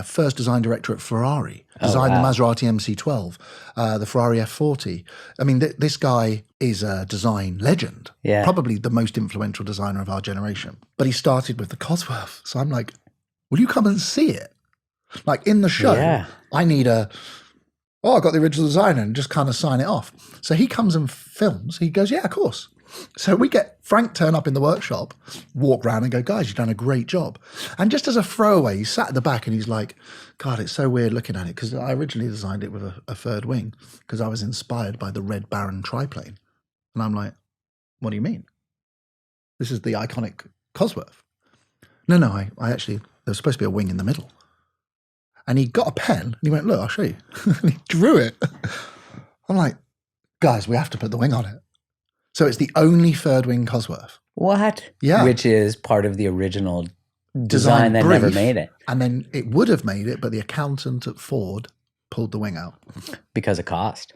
Speaker 1: First design director at Ferrari, designed the Maserati MC12, the Ferrari F40. I mean, this guy is a design legend, probably the most influential designer of our generation. But he started with the Cosworth. So I'm like, will you come and see it? Like in the show, I need I got the original designer, and just kind of sign it off. So he comes and films. He goes, yeah, of course. So we get Frank turn up in the workshop, walk around and go, guys, you've done a great job. And just as a throwaway, he sat at the back and he's like, God, it's so weird looking at it, because I originally designed it with a third wing because I was inspired by the Red Baron triplane. And I'm like, what do you mean? This is the iconic Cosworth. No, I actually, there was supposed to be a wing in the middle. And he got a pen and he went, look, I'll show you. And he drew it. I'm like, guys, we have to put the wing on it. So it's the only third wing Cosworth.
Speaker 2: What?
Speaker 1: Yeah.
Speaker 2: Which is part of the original design that never made it.
Speaker 1: And then it would have made it, but the accountant at Ford pulled the wing out.
Speaker 2: Because of cost.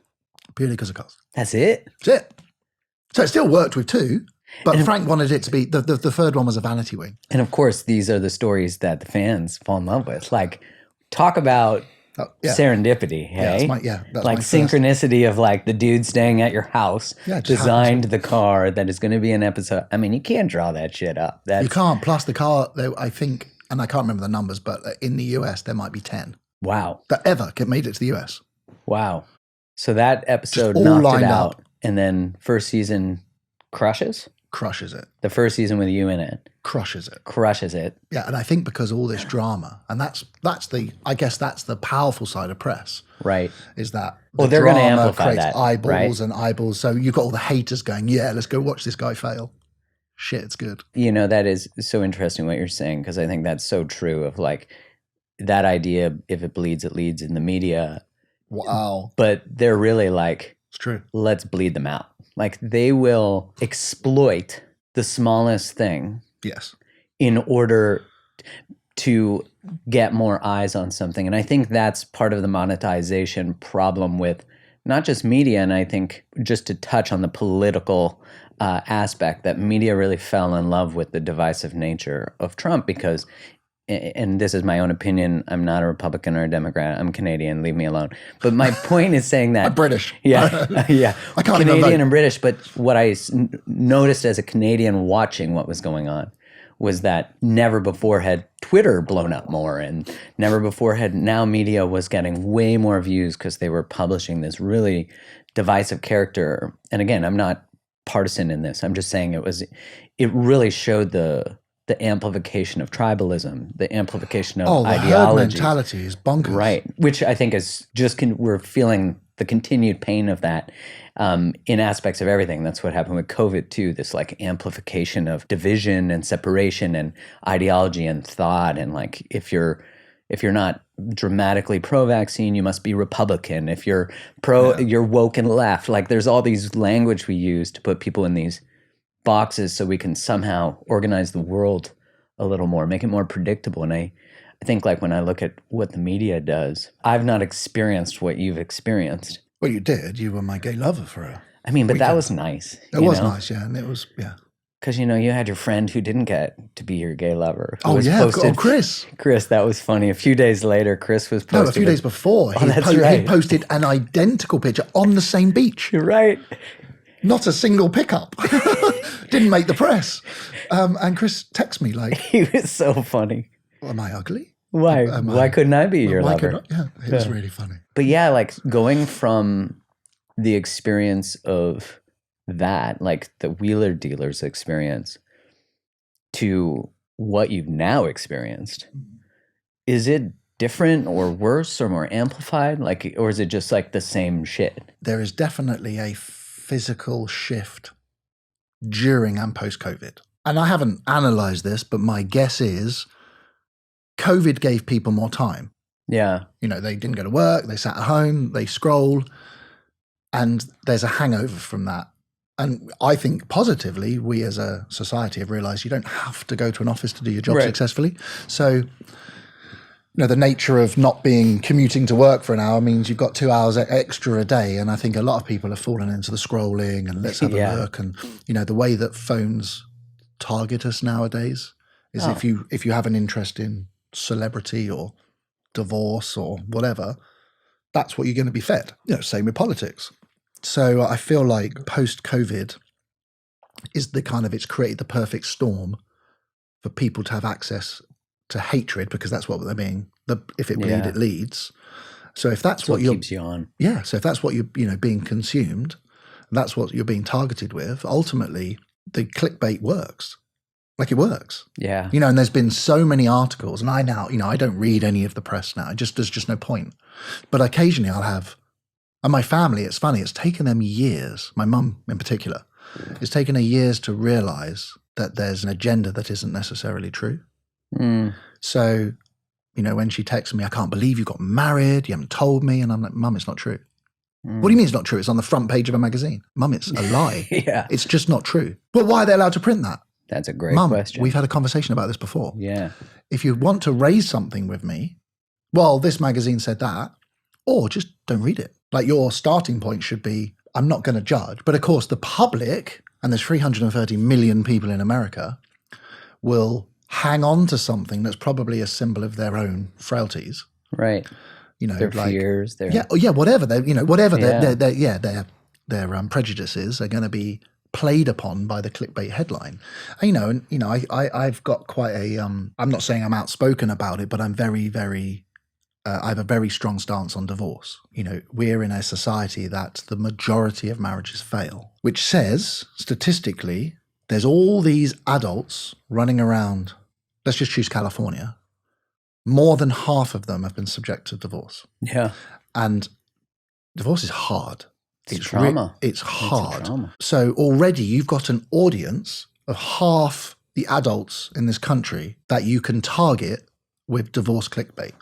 Speaker 1: Purely because of cost.
Speaker 2: That's it?
Speaker 1: That's it. So it still worked with 2, but Frank wanted it to be, the third one was a vanity wing.
Speaker 2: And of course, these are the stories that the fans fall in love with. Like, talk about serendipity, hey?
Speaker 1: That's
Speaker 2: like synchronicity of like the dude staying at your house designed the car that is going to be an episode. I mean, you can't draw that shit up. You
Speaker 1: can't. Plus the car, I think, and I can't remember the numbers, but in the US, there might be 10.
Speaker 2: Wow.
Speaker 1: That ever made it to the US.
Speaker 2: Wow. So that episode knocked it out. And then first season crushes it. The first season with you in it.
Speaker 1: Crushes it. Yeah, and I think because all this drama, and that's the powerful side of press.
Speaker 2: Right.
Speaker 1: Is that
Speaker 2: they're going to amplify
Speaker 1: that. Eyeballs and eyeballs. So you've got all the haters going, yeah, let's go watch this guy fail. Shit, it's good.
Speaker 2: You know, that is so interesting what you're saying, because I think that's so true of like that idea, if it bleeds, it leads in the media.
Speaker 1: Wow.
Speaker 2: But they're really like,
Speaker 1: it's true.
Speaker 2: Let's bleed them out. Like they will exploit the smallest thing.
Speaker 1: Yes.
Speaker 2: In order to get more eyes on something. And I think that's part of the monetization problem with not just media. And I think just to touch on the political aspect, that media really fell in love with the divisive nature of Trump because, and this is my own opinion, I'm not a Republican or a Democrat. I'm Canadian. Leave me alone. But my point is saying that
Speaker 1: I'm British.
Speaker 2: Yeah, yeah.
Speaker 1: I can't
Speaker 2: Canadian and British. But what I noticed as a Canadian watching what was going on was that never before had Twitter blown up more, and never before had now media was getting way more views because they were publishing this really divisive character. And again, I'm not partisan in this. I'm just saying it really showed the amplification of tribalism, the amplification of
Speaker 1: the herd
Speaker 2: ideology.
Speaker 1: mentality is bonkers.
Speaker 2: Right. Which I think is just, we're feeling the continued pain of that in aspects of everything. That's what happened with COVID too, this like amplification of division and separation and ideology and thought. And like, if you're not dramatically pro-vaccine, you must be Republican. If you're you're woke and left. Like there's all these language we use to put people in these boxes so we can somehow organize the world a little more, make it more predictable. And I think like when I look at what the media does, I've not experienced what you've experienced.
Speaker 1: Well, you did. You were my gay lover for a
Speaker 2: but
Speaker 1: weekend.
Speaker 2: That was nice.
Speaker 1: It was nice, yeah. And it was, yeah.
Speaker 2: Because, you had your friend who didn't get to be your gay lover.
Speaker 1: Chris.
Speaker 2: Chris, that was funny. A few days later, Chris was posting.
Speaker 1: No, a few days before. He posted an identical picture on the same beach.
Speaker 2: You're right.
Speaker 1: Not a single pickup. Didn't make the press. And Chris texts me like...
Speaker 2: He was so funny.
Speaker 1: Am I ugly?
Speaker 2: Why? Why couldn't I be your lover?
Speaker 1: It was really funny.
Speaker 2: But yeah, like going from the experience of that, like the wheeler dealer's experience, to what you've now experienced, is it different or worse or more amplified? Like, or is it just like the same shit?
Speaker 1: There is definitely a physical shift during and post-COVID. And I haven't analyzed this, but my guess is COVID gave people more time.
Speaker 2: Yeah.
Speaker 1: They didn't go to work, they sat at home, they scroll, and there's a hangover from that. And I think positively, we as a society have realized you don't have to go to an office to do your job successfully. So, the nature of not commuting to work for an hour means you've got 2 hours extra a day. And I think a lot of people have fallen into the scrolling and let's have a look. And, the way that phones target us nowadays is if you have an interest in celebrity or divorce or whatever, that's what you're going to be fed. Same with politics. So I feel like post-COVID is it's created the perfect storm for people to have access to hatred, because that's what they're being. If it bleeds, it leads. So if that's what
Speaker 2: keeps you on.
Speaker 1: Yeah. So if that's what you're being consumed, that's what you're being targeted with. Ultimately, the clickbait works. Like it works.
Speaker 2: Yeah.
Speaker 1: And there's been so many articles, and I now, I don't read any of the press now. There's just no point. But occasionally I'll have. And my family, it's funny, it's taken them years, my mum in particular, it's taken her years to realize that there's an agenda that isn't necessarily true. So, when she texts me, I can't believe you got married, you haven't told me. And I'm like, Mum, it's not true. What do you mean it's not true? It's on the front page of a magazine. Mum, it's a lie.
Speaker 2: Yeah.
Speaker 1: It's just not true. But why are they allowed to print that?
Speaker 2: That's a great
Speaker 1: Mum,
Speaker 2: question.
Speaker 1: We've had a conversation about this before.
Speaker 2: Yeah.
Speaker 1: If you want to raise something with me, well, this magazine said that, or just don't read it. Like your starting point should be, I'm not going to judge. But of course, the public, and there's 330 million people in America, will hang on to something that's probably a symbol of their own frailties.
Speaker 2: Right. Their fears.
Speaker 1: Whatever. Their prejudices are going to be played upon by the clickbait headline. I've got quite a, I'm not saying I'm outspoken about it, but I'm very, very, I have a very strong stance on divorce. We're in a society that the majority of marriages fail, which says statistically, there's all these adults running around. Let's just choose California. More than half of them have been subject to divorce.
Speaker 2: Yeah.
Speaker 1: And divorce is hard.
Speaker 2: It's trauma.
Speaker 1: It's hard. Trauma. So already you've got an audience of half the adults in this country that you can target with divorce clickbait.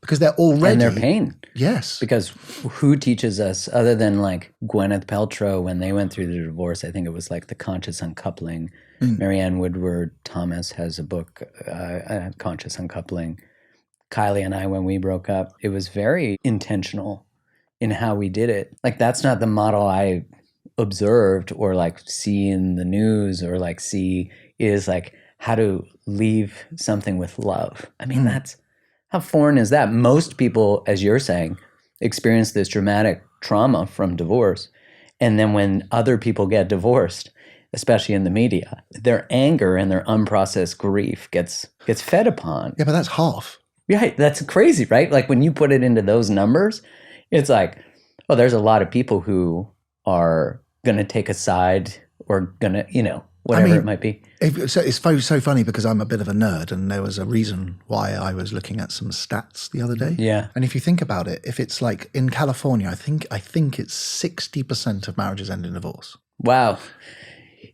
Speaker 1: Because they're already...
Speaker 2: And their pain.
Speaker 1: Yes.
Speaker 2: Because who teaches us, other than like Gwyneth Paltrow, when they went through the divorce, I think it was like The Conscious Uncoupling. Marianne Woodward Thomas has a book, Conscious Uncoupling. Kylie and I, when we broke up, it was very intentional in how we did it. Like that's not the model I observed or like see in the news or like see is like how to leave something with love. I mean, that's... How foreign is that? Most people, as you're saying, experience this dramatic trauma from divorce. And then when other people get divorced, especially in the media, their anger and their unprocessed grief gets fed upon.
Speaker 1: Yeah, but that's half.
Speaker 2: Right. That's crazy, right? Like when you put it into those numbers, it's like, oh, there's a lot of people who are going to take a side or going to, whatever it might be.
Speaker 1: So it's so funny because I'm a bit of a nerd, and there was a reason why I was looking at some stats the other day.
Speaker 2: Yeah.
Speaker 1: And if you think about it, if it's like in California, I think it's 60% of marriages end in divorce.
Speaker 2: Wow.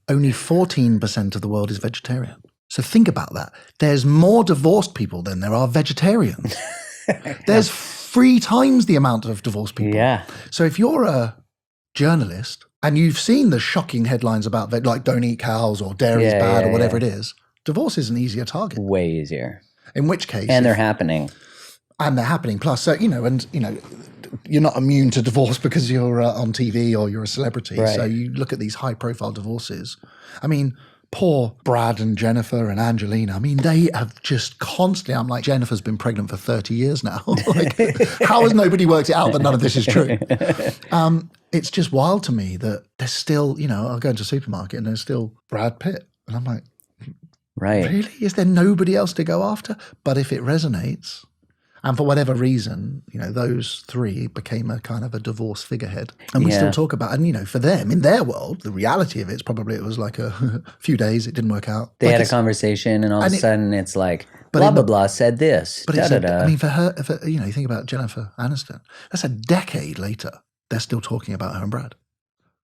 Speaker 1: Only 14% of the world is vegetarian. So think about that. There's more divorced people than there are vegetarians. There's 3 times the amount of divorced people.
Speaker 2: Yeah.
Speaker 1: So if you're a journalist and you've seen the shocking headlines about like don't eat cows or dairy's bad or whatever it is, divorce is an easier target.
Speaker 2: Way easier.
Speaker 1: In which case...
Speaker 2: And they're happening.
Speaker 1: And they're happening. Plus, so, you're not immune to divorce because you're on TV or you're a celebrity.
Speaker 2: Right.
Speaker 1: So you look at these high-profile divorces. I mean, poor Brad and Jennifer and Angelina. I mean, they have just constantly... I'm like, Jennifer's been pregnant for 30 years now. Like, how has nobody worked it out that none of this is true? It's just wild to me that there's still, I'll go into a supermarket and there's still Brad Pitt. And I'm like,
Speaker 2: right.
Speaker 1: Really? Is there nobody else to go after? But if it resonates... And for whatever reason, those 3 became a kind of a divorce figurehead. And we still talk about, and for them, in their world, the reality of it is probably it was like a few days, it didn't work out.
Speaker 2: They had a conversation and all of a sudden it's like,
Speaker 1: but
Speaker 2: blah, blah, blah, said this.
Speaker 1: But I mean, for her, you think about Jennifer Aniston, that's a decade later, they're still talking about her and Brad.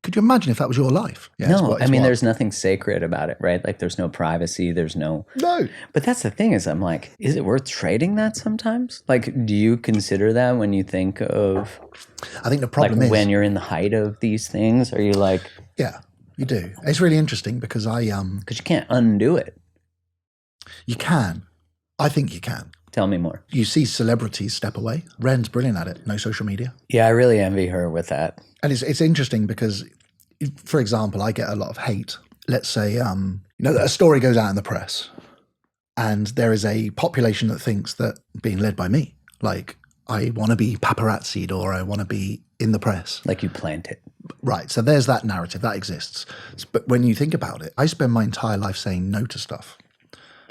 Speaker 1: Could you imagine if that was your life? Yeah,
Speaker 2: no, there's nothing sacred about it, right? Like there's no privacy, there's no...
Speaker 1: No.
Speaker 2: But that's the thing is I'm like, is it worth trading that sometimes? Like, do you consider that when you think of...
Speaker 1: I think the problem is...
Speaker 2: when you're in the height of these things, are you like...
Speaker 1: Yeah, you do. It's really interesting because
Speaker 2: because you can't undo it.
Speaker 1: You can. I think you can.
Speaker 2: Tell me more.
Speaker 1: You see celebrities step away. Ren's brilliant at it. No social media.
Speaker 2: Yeah, I really envy her with that.
Speaker 1: And it's interesting because, for example, I get a lot of hate. Let's say, a story goes out in the press and there is a population that thinks that being led by me, like I want to be paparazzi'd or I want to be in the press.
Speaker 2: Like you plant it.
Speaker 1: Right. So there's that narrative that exists. But when you think about it, I spend my entire life saying no to stuff.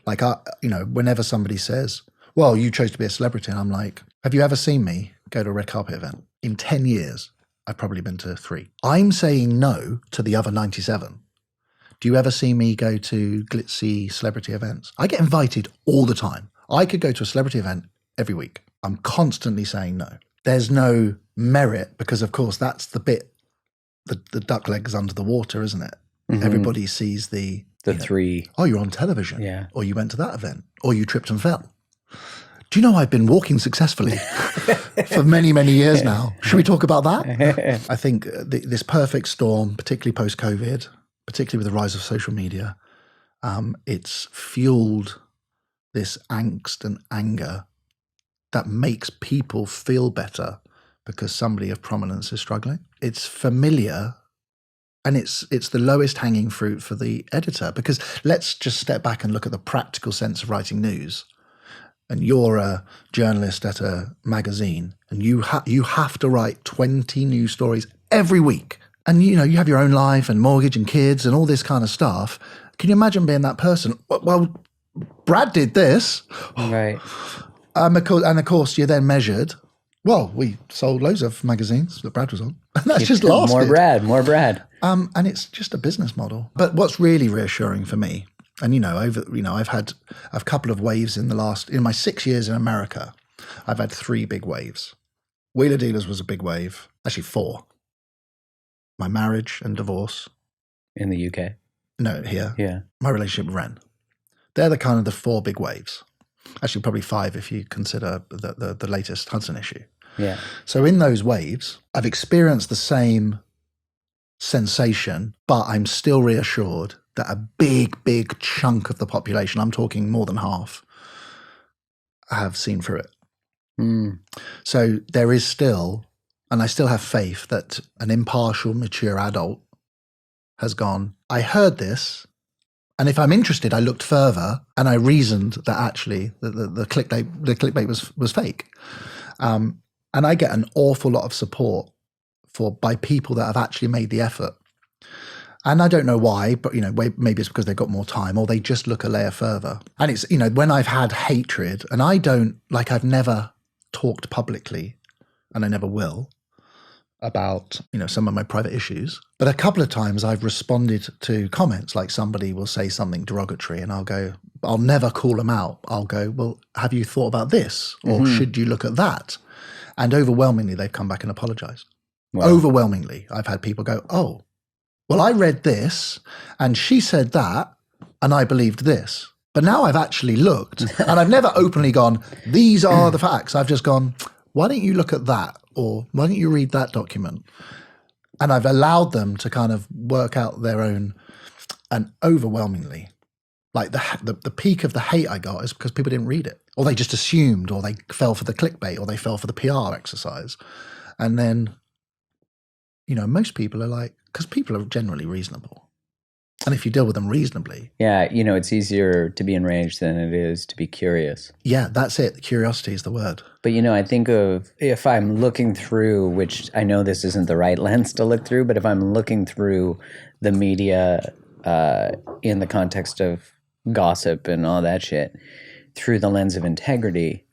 Speaker 1: Like, whenever somebody says, well, you chose to be a celebrity. And I'm like, have you ever seen me go to a red carpet event? In 10 years, I've probably been to 3. I'm saying no to the other 97. Do you ever see me go to glitzy celebrity events? I get invited all the time. I could go to a celebrity event every week. I'm constantly saying no. There's no merit because, of course, that's the bit, the duck legs under the water, isn't it? Mm-hmm. Everybody sees the
Speaker 2: 3.
Speaker 1: Oh, you're on television.
Speaker 2: Yeah.
Speaker 1: Or you went to that event. Or you tripped and fell. Do you know I've been walking successfully for many, many years now? Should we talk about that? I think this perfect storm, particularly post-COVID, particularly with the rise of social media, it's fueled this angst and anger that makes people feel better because somebody of prominence is struggling. It's familiar, and it's the lowest hanging fruit for the editor, because let's just step back and look at the practical sense of writing news. And you're a journalist at a magazine, and you have to write 20 news stories every week. And, you have your own life and mortgage and kids and all this kind of stuff. Can you imagine being that person? Well, Brad did this.
Speaker 2: Right.
Speaker 1: And of course, you're then measured. Well, we sold loads of magazines that Brad was on. And that's just lasted.
Speaker 2: More Brad.
Speaker 1: And it's just a business model. But what's really reassuring for me, and I've had a couple of waves in my 6 years in America, I've had 3 big waves. Wheeler Dealers was a big wave, actually 4. My marriage and divorce.
Speaker 2: In the UK?
Speaker 1: No, here.
Speaker 2: Yeah.
Speaker 1: My relationship with Ren. They're the 4 big waves. Actually, probably 5 if you consider the latest Hudson issue.
Speaker 2: Yeah.
Speaker 1: So in those waves, I've experienced the same sensation, but I'm still reassured that a big, big chunk of the population, I'm talking more than half, have seen through it.
Speaker 2: Mm.
Speaker 1: So there is still, and I still have faith that an impartial, mature adult has gone, I heard this, and if I'm interested, I looked further and I reasoned that actually the clickbait was fake. And I get an awful lot of support by people that have actually made the effort. And I don't know why, but maybe it's because they've got more time, or they just look a layer further. And it's, when I've had hatred, and I've never talked publicly, and I never will, about, some of my private issues. But a couple of times I've responded to comments, like somebody will say something derogatory and I'll never call them out. I'll go, well, have you thought about this? Or should you look at that? And overwhelmingly, they've come back and apologized. Wow. Overwhelmingly, I've had people go, oh, well, I read this and she said that and I believed this. But now I've actually looked and I've never openly gone, these are the facts. I've just gone, why don't you look at that? Or why don't you read that document? And I've allowed them to kind of work out their own, and overwhelmingly, like the peak of the hate I got is because people didn't read it, or they just assumed, or they fell for the clickbait, or they fell for the PR exercise. And then, most people are like, because people are generally reasonable. And if you deal with them reasonably.
Speaker 2: Yeah, it's easier to be enraged than it is to be curious.
Speaker 1: Yeah, that's it. Curiosity is the word.
Speaker 2: But, I think of if I'm looking through, which I know this isn't the right lens to look through, but if I'm looking through the media in the context of gossip and all that shit, through the lens of integrity,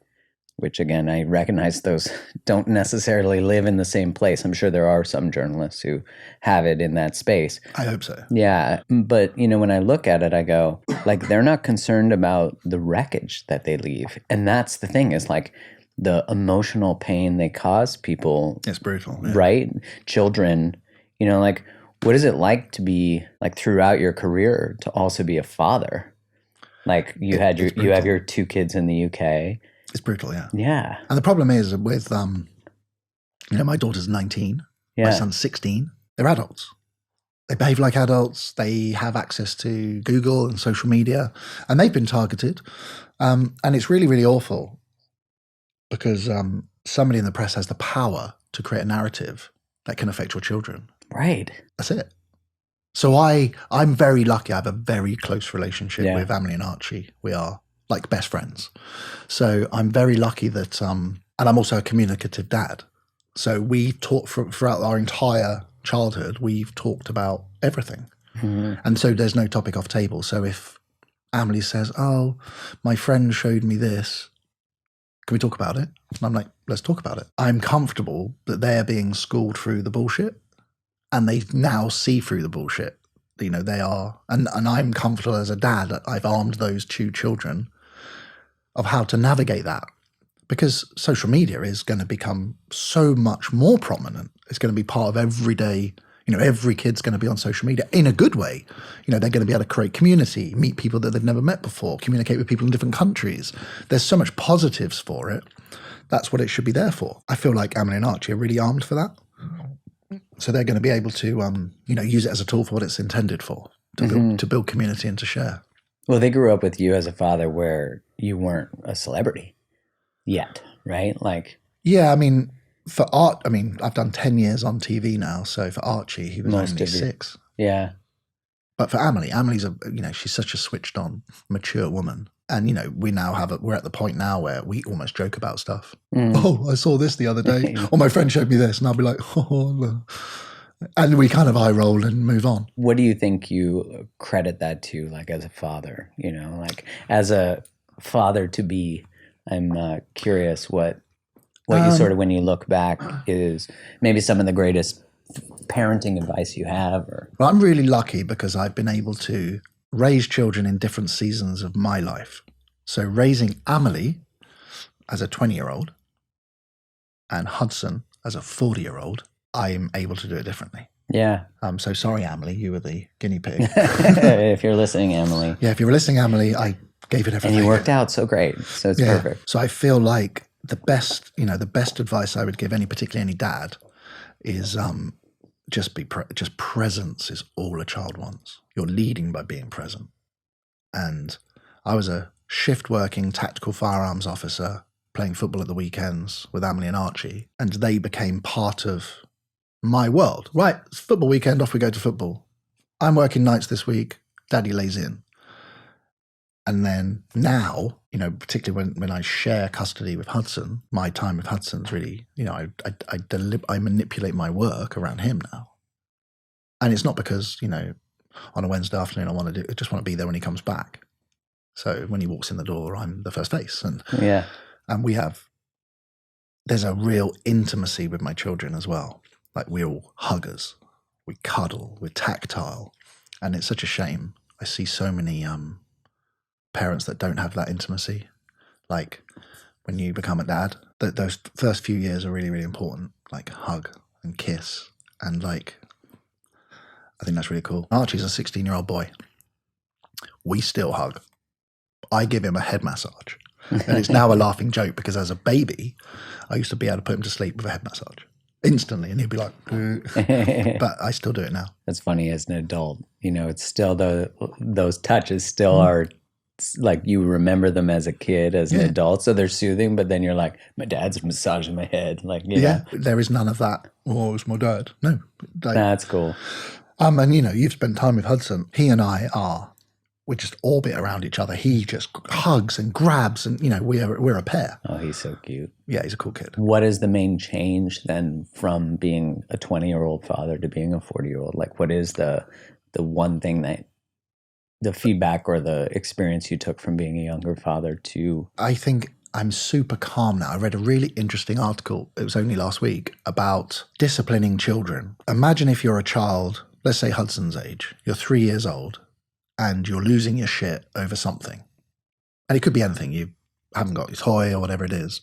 Speaker 2: which again, I recognize those don't necessarily live in the same place. I'm sure there are some journalists who have it in that space.
Speaker 1: I hope so.
Speaker 2: Yeah. But, when I look at it, I go, like, they're not concerned about the wreckage that they leave. And that's the thing is like the emotional pain they cause people.
Speaker 1: It's brutal. Yeah.
Speaker 2: Right? Children, like, what is it like to be like throughout your career to also be a father? Like you have your 2 kids in the UK.
Speaker 1: It's brutal, yeah.
Speaker 2: Yeah.
Speaker 1: And the problem is with, my daughter's 19, my son's 16. They're adults. They behave like adults. They have access to Google and social media, and they've been targeted. And it's really, really awful because somebody in the press has the power to create a narrative that can affect your children.
Speaker 2: Right.
Speaker 1: That's it. So I'm very lucky. I have a very close relationship with Emily and Archie. We are like best friends. So I'm very lucky that, and I'm also a communicative dad. So we talk throughout our entire childhood, we've talked about everything. Mm-hmm. And so there's no topic off table. So if Emily says, oh, my friend showed me this, can we talk about it? And I'm like, let's talk about it. I'm comfortable that they're being schooled through the bullshit and they now see through the bullshit. They are, and I'm comfortable as a dad that I've armed those 2 children of how to navigate that, because social media is going to become so much more prominent. It's going to be part of everyday, every kid's going to be on social media in a good way. They're going to be able to create community, meet people that they've never met before, communicate with people in different countries. There's so much positives for it. That's what it should be there for. I feel like Emily and Archie are really armed for that. So they're going to be able to, use it as a tool for what it's intended for, to build community and to share.
Speaker 2: Well, they grew up with you as a father where you weren't a celebrity yet, right? Like,
Speaker 1: yeah, for I've done 10 years on TV now. So for Archie, he was only 6.
Speaker 2: Yeah.
Speaker 1: But for Emily's she's such a switched on, mature woman. And, we're at the point now where we almost joke about stuff. Mm. Oh, I saw this the other day. Or my friend showed me this. And I'll be like, oh, no. And we kind of eye roll and move on.
Speaker 2: What do you think you credit that to, like as a father, like as a father to be? I'm curious what you sort of, when you look back, is maybe some of the greatest parenting advice you have.
Speaker 1: Well, I'm really lucky because I've been able to raise children in different seasons of my life. So raising Emily as a 20-year-old and Hudson as a 40-year-old, I'm able to do it differently.
Speaker 2: Yeah.
Speaker 1: So sorry, Emily, you were the guinea pig.
Speaker 2: If you're listening, Emily.
Speaker 1: Yeah, if you were listening, Emily, I gave it everything.
Speaker 2: And you worked out so great. So it's perfect.
Speaker 1: So I feel like the best advice I would give particularly any dad is just presence is all a child wants. You're leading by being present. And I was a shift working tactical firearms officer playing football at the weekends with Emily and Archie, and they became part of my world. Right, it's football weekend, off we go to football. I'm working nights this week, Daddy lays in. And then now, particularly when I share custody with Hudson, my time with Hudson's really, I manipulate my work around him now. And it's not because, on a Wednesday afternoon I just want to be there when he comes back. So when he walks in the door, I'm the first face. And there's a real intimacy with my children as well. Like we're all huggers. We cuddle. We're tactile. And it's such a shame. I see so many parents that don't have that intimacy. Like when you become a dad, those first few years are really, really important. Like hug and kiss. And like, I think that's really cool. Archie's a 16-year-old boy. We still hug. I give him a head massage. And it's now a laughing joke because as a baby, I used to be able to put him to sleep with a head massage instantly. And he'd be like, but I still do it now.
Speaker 2: That's funny as an adult. You know, it's still those touches still are like you remember them as a kid, as an adult. So they're soothing, but then you're like, my dad's massaging my head. Like,
Speaker 1: yeah, there is none of that. Oh, it's my dad. No. Like,
Speaker 2: that's cool.
Speaker 1: And you know, you've spent time with Hudson. He and we just orbit around each other. He just hugs and grabs, and you know, we're a pair.
Speaker 2: Oh, he's so cute.
Speaker 1: Yeah, he's a cool kid.
Speaker 2: What is the main change then from being a 20-year-old father to being a 40-year-old? Like, what is the one thing that the feedback or the experience you took from being a younger father to?
Speaker 1: I think I'm super calm now. I read a really interesting article, it was only last week, about disciplining children. Imagine if you're a child, let's say Hudson's age, you're 3 years old, and you're losing your shit over something. And it could be anything. You haven't got your toy or whatever it is.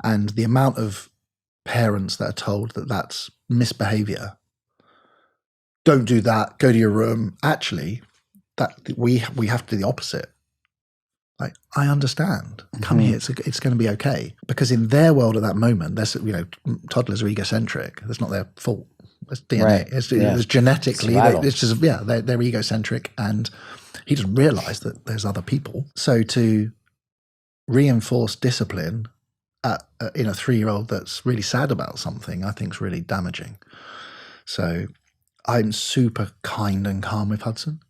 Speaker 1: And the amount of parents that are told that that's misbehavior, don't do that, go to your room. Actually, that we have to do the opposite. Like, I understand. Come here. It's going to be okay. Because in their world at that moment, toddlers are egocentric. That's not their fault. It's DNA.
Speaker 2: Right.
Speaker 1: It's genetically. It's just they're egocentric, and he doesn't realize that there's other people. So to reinforce discipline in a 3-year-old that's really sad about something, I think is really damaging. So I'm super kind and calm with Hudson,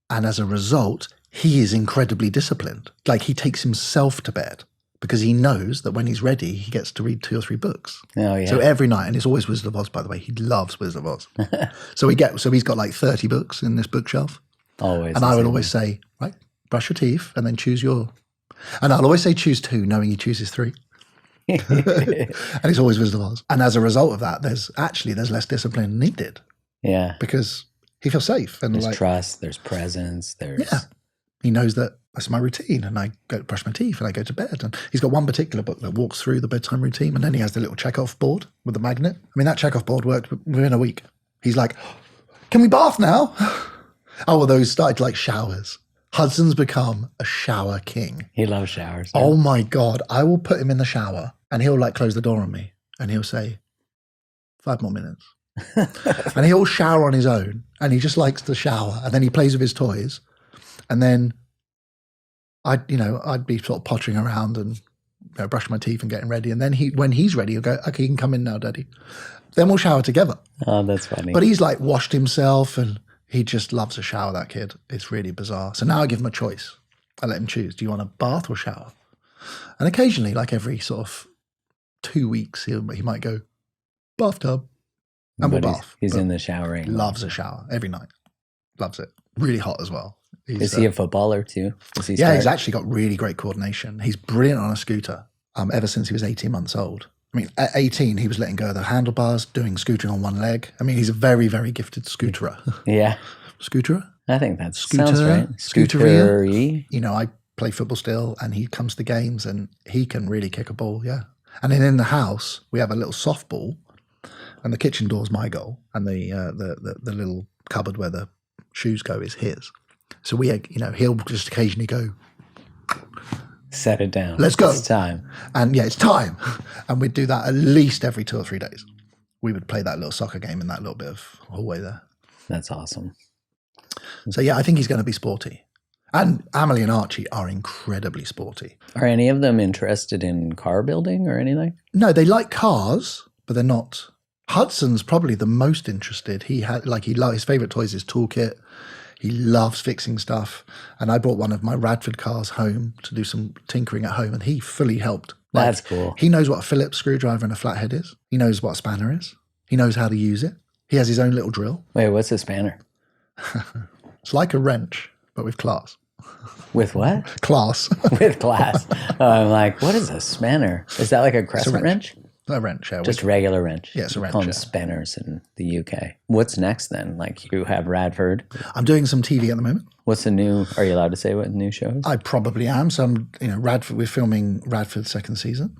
Speaker 1: and as a result, he is incredibly disciplined. Like, he takes himself to bed because he knows that when he's ready, he gets to read 2 or 3 books.
Speaker 2: Oh, yeah.
Speaker 1: So every night, and it's always Wizard of Oz, by the way. He loves Wizard of Oz. So he's got like 30 books in this bookshelf.
Speaker 2: Always.
Speaker 1: And I would always say, right, brush your teeth and then choose and I'll always say choose 2, knowing he chooses 3. And it's always Wizard of Oz. And as a result of that, there's less discipline needed.
Speaker 2: Yeah.
Speaker 1: Because he feels safe. And
Speaker 2: there's trust, there's presence,
Speaker 1: Yeah. He knows that that's my routine, and I go to brush my teeth and I go to bed. And he's got one particular book that walks through the bedtime routine, and then he has the little check-off board with the magnet. I mean, that check-off board worked within a week. He's like, can we bath now? Oh, well, those started like showers. Hudson's become a shower king.
Speaker 2: He loves showers.
Speaker 1: Yeah. Oh my God. I will put him in the shower and he'll like close the door on me and he'll say, 5 more minutes. And he'll shower on his own, and he just likes to shower, and then he plays with his toys. And then I'd be sort of pottering around and brushing my teeth and getting ready. And then when he's ready, he'll go, okay, you can come in now, Daddy. Then we'll shower together.
Speaker 2: Oh, that's funny.
Speaker 1: But he's like washed himself, and he just loves a shower, that kid. It's really bizarre. So now I give him a choice. I let him choose. Do you want a bath or shower? And occasionally, like every sort of 2 weeks, he might go, bathtub. And we'll bath.
Speaker 2: He's in the showering.
Speaker 1: Loves a shower every night. Loves it. Really hot as well.
Speaker 2: Is he a footballer too?
Speaker 1: He's actually got really great coordination. He's brilliant on a scooter ever since he was 18 months old. I mean, at 18, he was letting go of the handlebars, doing scootering on one leg. I mean, he's a very, very gifted scooterer.
Speaker 2: Yeah.
Speaker 1: Scooterer?
Speaker 2: I think that sounds right.
Speaker 1: Scootery. You know, I play football still, and he comes to games, and he can really kick a ball, yeah. And then in the house, we have a little softball, and the kitchen door's my goal, and the little cupboard where the shoes go is his. So he'll just occasionally go,
Speaker 2: set it down.
Speaker 1: Let's go.
Speaker 2: It's time.
Speaker 1: And yeah, it's time. And we'd do that at least every 2 or 3 days. We would play that little soccer game in that little bit of hallway there.
Speaker 2: That's awesome.
Speaker 1: So yeah, I think he's going to be sporty. And Amelie and Archie are incredibly sporty.
Speaker 2: Are any of them interested in car building or anything?
Speaker 1: No, they like cars, but they're not. Hudson's probably the most interested. His favorite toy is his toolkit. He loves fixing stuff. And I brought one of my Radford cars home to do some tinkering at home, and he fully helped.
Speaker 2: That's cool.
Speaker 1: He knows what a Phillips screwdriver and a flathead is. He knows what a spanner is. He knows how to use it. He has his own little drill.
Speaker 2: Wait, what's a spanner?
Speaker 1: It's like a wrench, but with class.
Speaker 2: With what?
Speaker 1: Class.
Speaker 2: With class. Oh, I'm like, what is a spanner? Is that like a crescent wrench?
Speaker 1: A wrench, yeah.
Speaker 2: Just regular wrench.
Speaker 1: Yeah, it's a
Speaker 2: We
Speaker 1: wrench,
Speaker 2: call them
Speaker 1: yeah.
Speaker 2: spanners in the UK. What's next then? Like you have Radford.
Speaker 1: I'm doing some TV at the moment.
Speaker 2: What's the new? Are you allowed to say what the new show is?
Speaker 1: I probably am. So I'm, Radford. We're filming Radford's second season,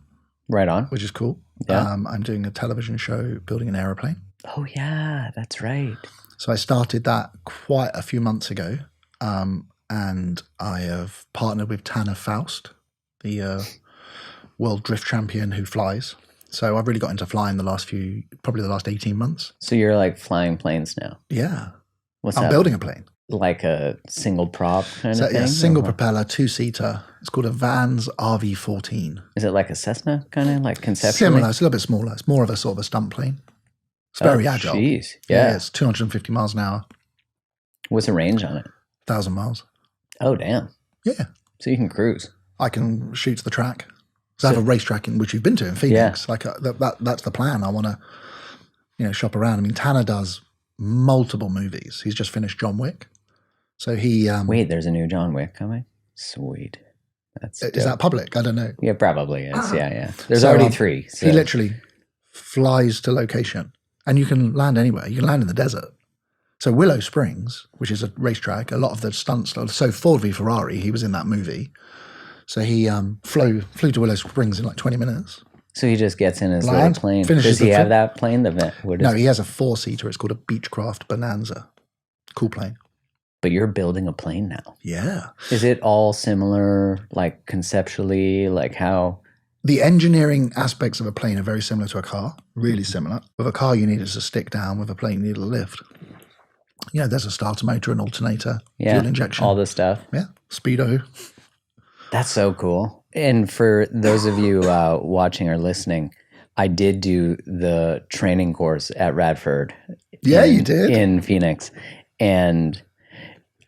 Speaker 2: Right on.
Speaker 1: which is cool.
Speaker 2: Yeah.
Speaker 1: I'm doing a television show building an aeroplane.
Speaker 2: Oh yeah, that's right.
Speaker 1: So I started that quite a few months ago, and I have partnered with Tanner Faust, the world drift champion who flies. So I've really got into flying probably the last 18 months.
Speaker 2: So you're like flying planes now.
Speaker 1: Yeah.
Speaker 2: What's
Speaker 1: I'm
Speaker 2: that?
Speaker 1: building a plane.
Speaker 2: Like a single prop kind
Speaker 1: So
Speaker 2: of thing?
Speaker 1: yeah, single
Speaker 2: Or-
Speaker 1: propeller, 2-seater. It's called a Vans RV14.
Speaker 2: Is it like a Cessna kind of like conceptually?
Speaker 1: Similar. It's a little bit smaller. It's more of a sort of a stunt plane. It's very agile.
Speaker 2: Jeez.
Speaker 1: Yeah,
Speaker 2: Yeah.
Speaker 1: it's 250 miles an hour,
Speaker 2: What's the range on it?
Speaker 1: 1,000 miles.
Speaker 2: Oh damn.
Speaker 1: Yeah.
Speaker 2: So you can cruise.
Speaker 1: I can shoot to the track. So I have a racetrack in which you've been to in Phoenix. Like that's the plan. I want to, shop around. I mean, Tanner does multiple movies. He's just finished John Wick. So he
Speaker 2: Wait, there's a new John Wick coming? Sweet. That's
Speaker 1: is
Speaker 2: dope.
Speaker 1: that public? I don't know.
Speaker 2: Yeah, probably is. Yeah. There's
Speaker 1: So,
Speaker 2: already 3. So.
Speaker 1: He literally flies to location, and you can land anywhere. You can land in the desert. So Willow Springs, which is a racetrack, a lot of the stunts. So Ford v Ferrari, he was in that movie. So he flew to Willow Springs in like 20 minutes.
Speaker 2: So he just gets in his
Speaker 1: Land,
Speaker 2: little plane.
Speaker 1: finishes
Speaker 2: Does he
Speaker 1: the
Speaker 2: have
Speaker 1: trip.
Speaker 2: that plane?
Speaker 1: No, he has a 4-seater. It's called a Beechcraft Bonanza. Cool plane.
Speaker 2: But you're building a plane now.
Speaker 1: Yeah.
Speaker 2: Is it all similar, like conceptually, like how?
Speaker 1: The engineering aspects of a plane are very similar to a car, really similar. With a car, you need it to stick down. With a plane, you need a lift. There's a starter motor, an alternator, fuel injection.
Speaker 2: All the stuff.
Speaker 1: Yeah, speedo.
Speaker 2: That's so cool. And for those of you watching or listening, I did do the training course at Radford.
Speaker 1: Yeah, you did.
Speaker 2: In Phoenix. And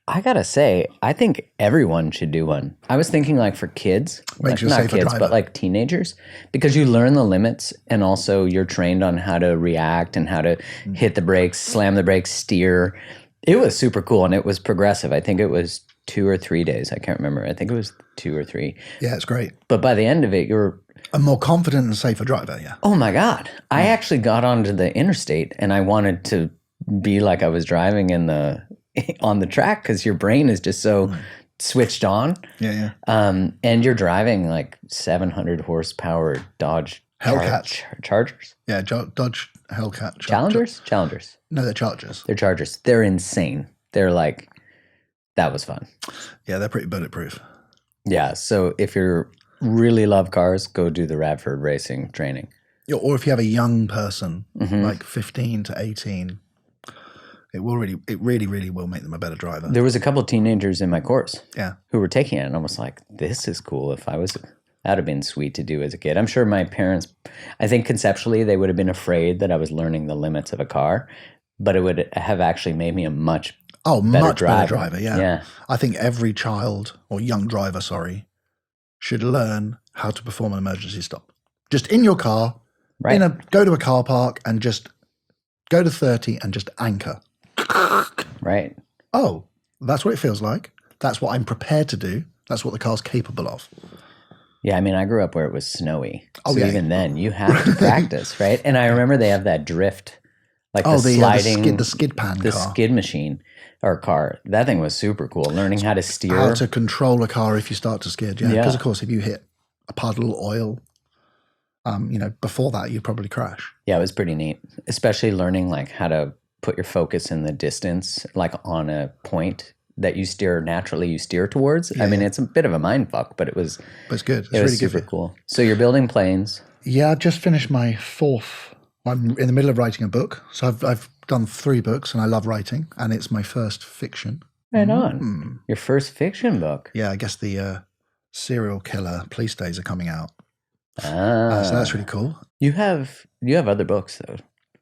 Speaker 2: I gotta say, I think everyone should do one. I was thinking like for kids,
Speaker 1: Makes you a
Speaker 2: not
Speaker 1: safer
Speaker 2: kids,
Speaker 1: driver.
Speaker 2: but like teenagers, because you learn the limits and also you're trained on how to react and how to hit the brakes, slam the brakes, steer. It was super cool and it was progressive. I think it was 2 or 3 days. I can't remember. I think it was 2 or 3.
Speaker 1: Yeah, it's great.
Speaker 2: But by the end of it, you're
Speaker 1: A more confident and safer driver, yeah.
Speaker 2: oh my God. I actually got onto the interstate and I wanted to be like I was driving on the track because your brain is just so switched on.
Speaker 1: Yeah.
Speaker 2: And you're driving like 700 horsepower Dodge
Speaker 1: Hellcats.
Speaker 2: Chargers?
Speaker 1: Yeah, Dodge Hellcat.
Speaker 2: Challengers?
Speaker 1: No, they're Chargers.
Speaker 2: They're Chargers. They're insane. They're like, that was fun.
Speaker 1: Yeah, they're pretty bulletproof.
Speaker 2: Yeah. So if you really love cars, go do the Radford racing training.
Speaker 1: Yeah, or if you have a young person, like 15 to 18, it really will make them a better driver.
Speaker 2: There was a couple of teenagers in my course
Speaker 1: Yeah.
Speaker 2: who were taking it, and I was like, this is cool. If I was, that would have been sweet to do as a kid. I'm sure my parents, I think conceptually they would have been afraid that I was learning the limits of a car, but it would have actually made me a much
Speaker 1: Better
Speaker 2: driver.
Speaker 1: driver, yeah.
Speaker 2: Yeah.
Speaker 1: I think every child, or young driver, should learn how to perform an emergency stop. Just in your car,
Speaker 2: Right.
Speaker 1: go to a car park and just go to 30 and just anchor.
Speaker 2: Right.
Speaker 1: Oh, that's what it feels like. That's what I'm prepared to do. That's what the car's capable of.
Speaker 2: Yeah, I mean, I grew up where it was snowy.
Speaker 1: Oh,
Speaker 2: So
Speaker 1: yeah.
Speaker 2: even then, you have to practice, right? And I remember they have that drift, like the
Speaker 1: The
Speaker 2: sliding,
Speaker 1: skid pan
Speaker 2: the
Speaker 1: car.
Speaker 2: skid machine or car. That thing was super cool. Learning how to steer.
Speaker 1: How to control a car if you start to skid, yeah.
Speaker 2: Yeah.
Speaker 1: Because, of course, if you hit a puddle, oil, before that, you'd probably crash.
Speaker 2: Yeah, it was pretty neat, especially learning like how to put your focus in the distance, like on a point that you steer towards. I mean, it's a bit of a mind fuck, but it was
Speaker 1: But it's good. It's
Speaker 2: it was
Speaker 1: really
Speaker 2: super
Speaker 1: good.
Speaker 2: cool. So you're building planes.
Speaker 1: Yeah, I just finished my 4th. I'm in the middle of writing a book. So I've done 3 books and I love writing. And it's my first fiction.
Speaker 2: Right on. Your first fiction book.
Speaker 1: Yeah, I guess the serial killer police days are coming out.
Speaker 2: Ah,
Speaker 1: So that's really cool.
Speaker 2: you have other books though.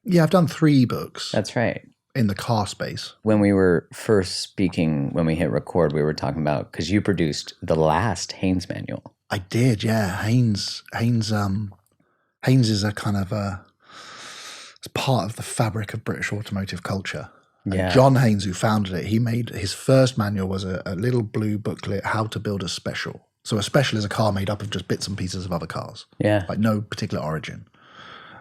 Speaker 1: Yeah, I've done 3 books
Speaker 2: That's right.
Speaker 1: in the car space.
Speaker 2: When we were first speaking, when we hit record, we were talking about because you produced the last Haynes manual.
Speaker 1: I did, yeah. Haynes is a kind of it's part of the fabric of British automotive culture. And
Speaker 2: Yeah.
Speaker 1: John Haynes, who founded it, he made his first manual was a little blue booklet, how to build a special. So a special is a car made up of just bits and pieces of other cars,
Speaker 2: Yeah.
Speaker 1: like no particular origin.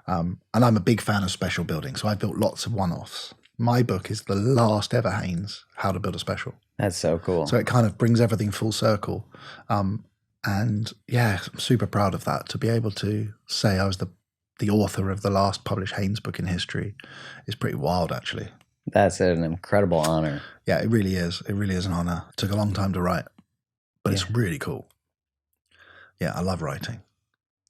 Speaker 1: And I'm a big fan of special building, so I've built lots of one-offs. My book is the last ever Haynes, How to Build a Special.
Speaker 2: That's so cool.
Speaker 1: So it kind of brings everything full circle. And yeah, I'm super proud of that. To be able to say I was the author of the last published Haynes book in history is pretty wild, actually.
Speaker 2: That's an incredible honor.
Speaker 1: Yeah, it really is. It really is an honor. It took a long time to write, but it's really cool. Yeah, I love writing.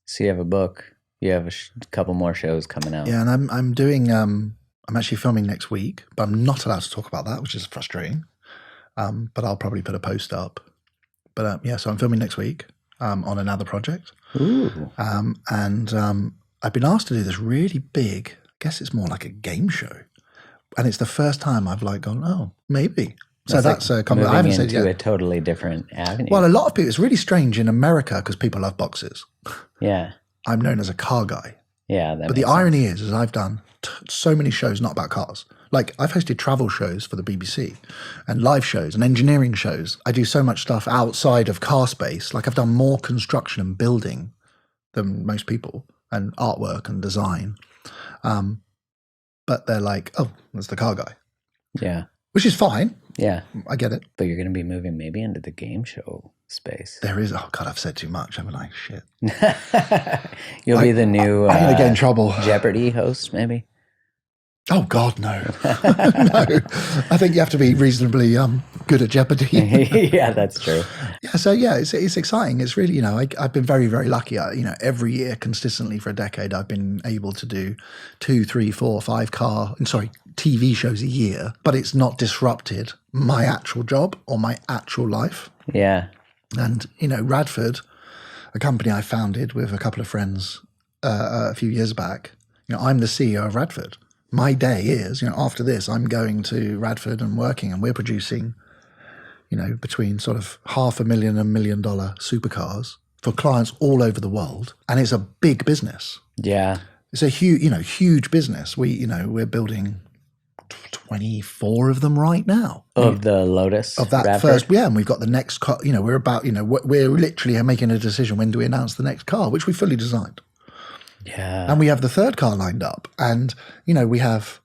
Speaker 2: So you have a book. You have a couple more shows coming out.
Speaker 1: Yeah, and I'm doing, I'm actually filming next week, but I'm not allowed to talk about that, which is frustrating. But I'll probably put a post up. But yeah, so I'm filming next week on another project.
Speaker 2: Ooh.
Speaker 1: And I've been asked to do this really big, I guess it's more like a game show. And it's the first time I've like gone, oh, maybe. So that's a comment. I haven't said yet.
Speaker 2: A totally different avenue.
Speaker 1: Well, a lot of people, it's really strange in America because people love boxes.
Speaker 2: Yeah.
Speaker 1: I'm known as a car guy.
Speaker 2: Yeah.
Speaker 1: But the irony is I've done so many shows not about cars. Like I've hosted travel shows for the BBC and live shows and engineering shows. I do so much stuff outside of car space. Like I've done more construction and building than most people, and artwork and design. But they're like, oh, that's the car guy.
Speaker 2: Yeah.
Speaker 1: Which is fine.
Speaker 2: Yeah.
Speaker 1: I get it.
Speaker 2: But you're going to be moving maybe into the game show space.
Speaker 1: There is, oh God, I've said too much, haven't I? Shit.
Speaker 2: You'll be the new
Speaker 1: I'm going to get in trouble.
Speaker 2: Jeopardy host, maybe?
Speaker 1: Oh God, no. No. I think you have to be reasonably good at Jeopardy.
Speaker 2: Yeah, that's true.
Speaker 1: Yeah, so yeah, it's exciting. It's really, I've been very, very lucky. Every year consistently for a decade, I've been able to do 2, 3, 4, 5 TV shows a year, but it's not disrupted my actual job or my actual life.
Speaker 2: Yeah.
Speaker 1: And, Radford, a company I founded with a couple of friends a few years back, I'm the CEO of Radford. My day is, after this, I'm going to Radford and working, and we're producing, between sort of $500,000 and $1 million supercars for clients all over the world. And it's a big business.
Speaker 2: Yeah.
Speaker 1: It's a huge business. We're building 24 of them right now.
Speaker 2: Of the Lotus?
Speaker 1: Of that
Speaker 2: Radford?
Speaker 1: first, yeah. And we've got the next car, we're about, we're literally making a decision when do we announce the next car, which we fully designed.
Speaker 2: Yeah.
Speaker 1: And we have the third car lined up. And, we have...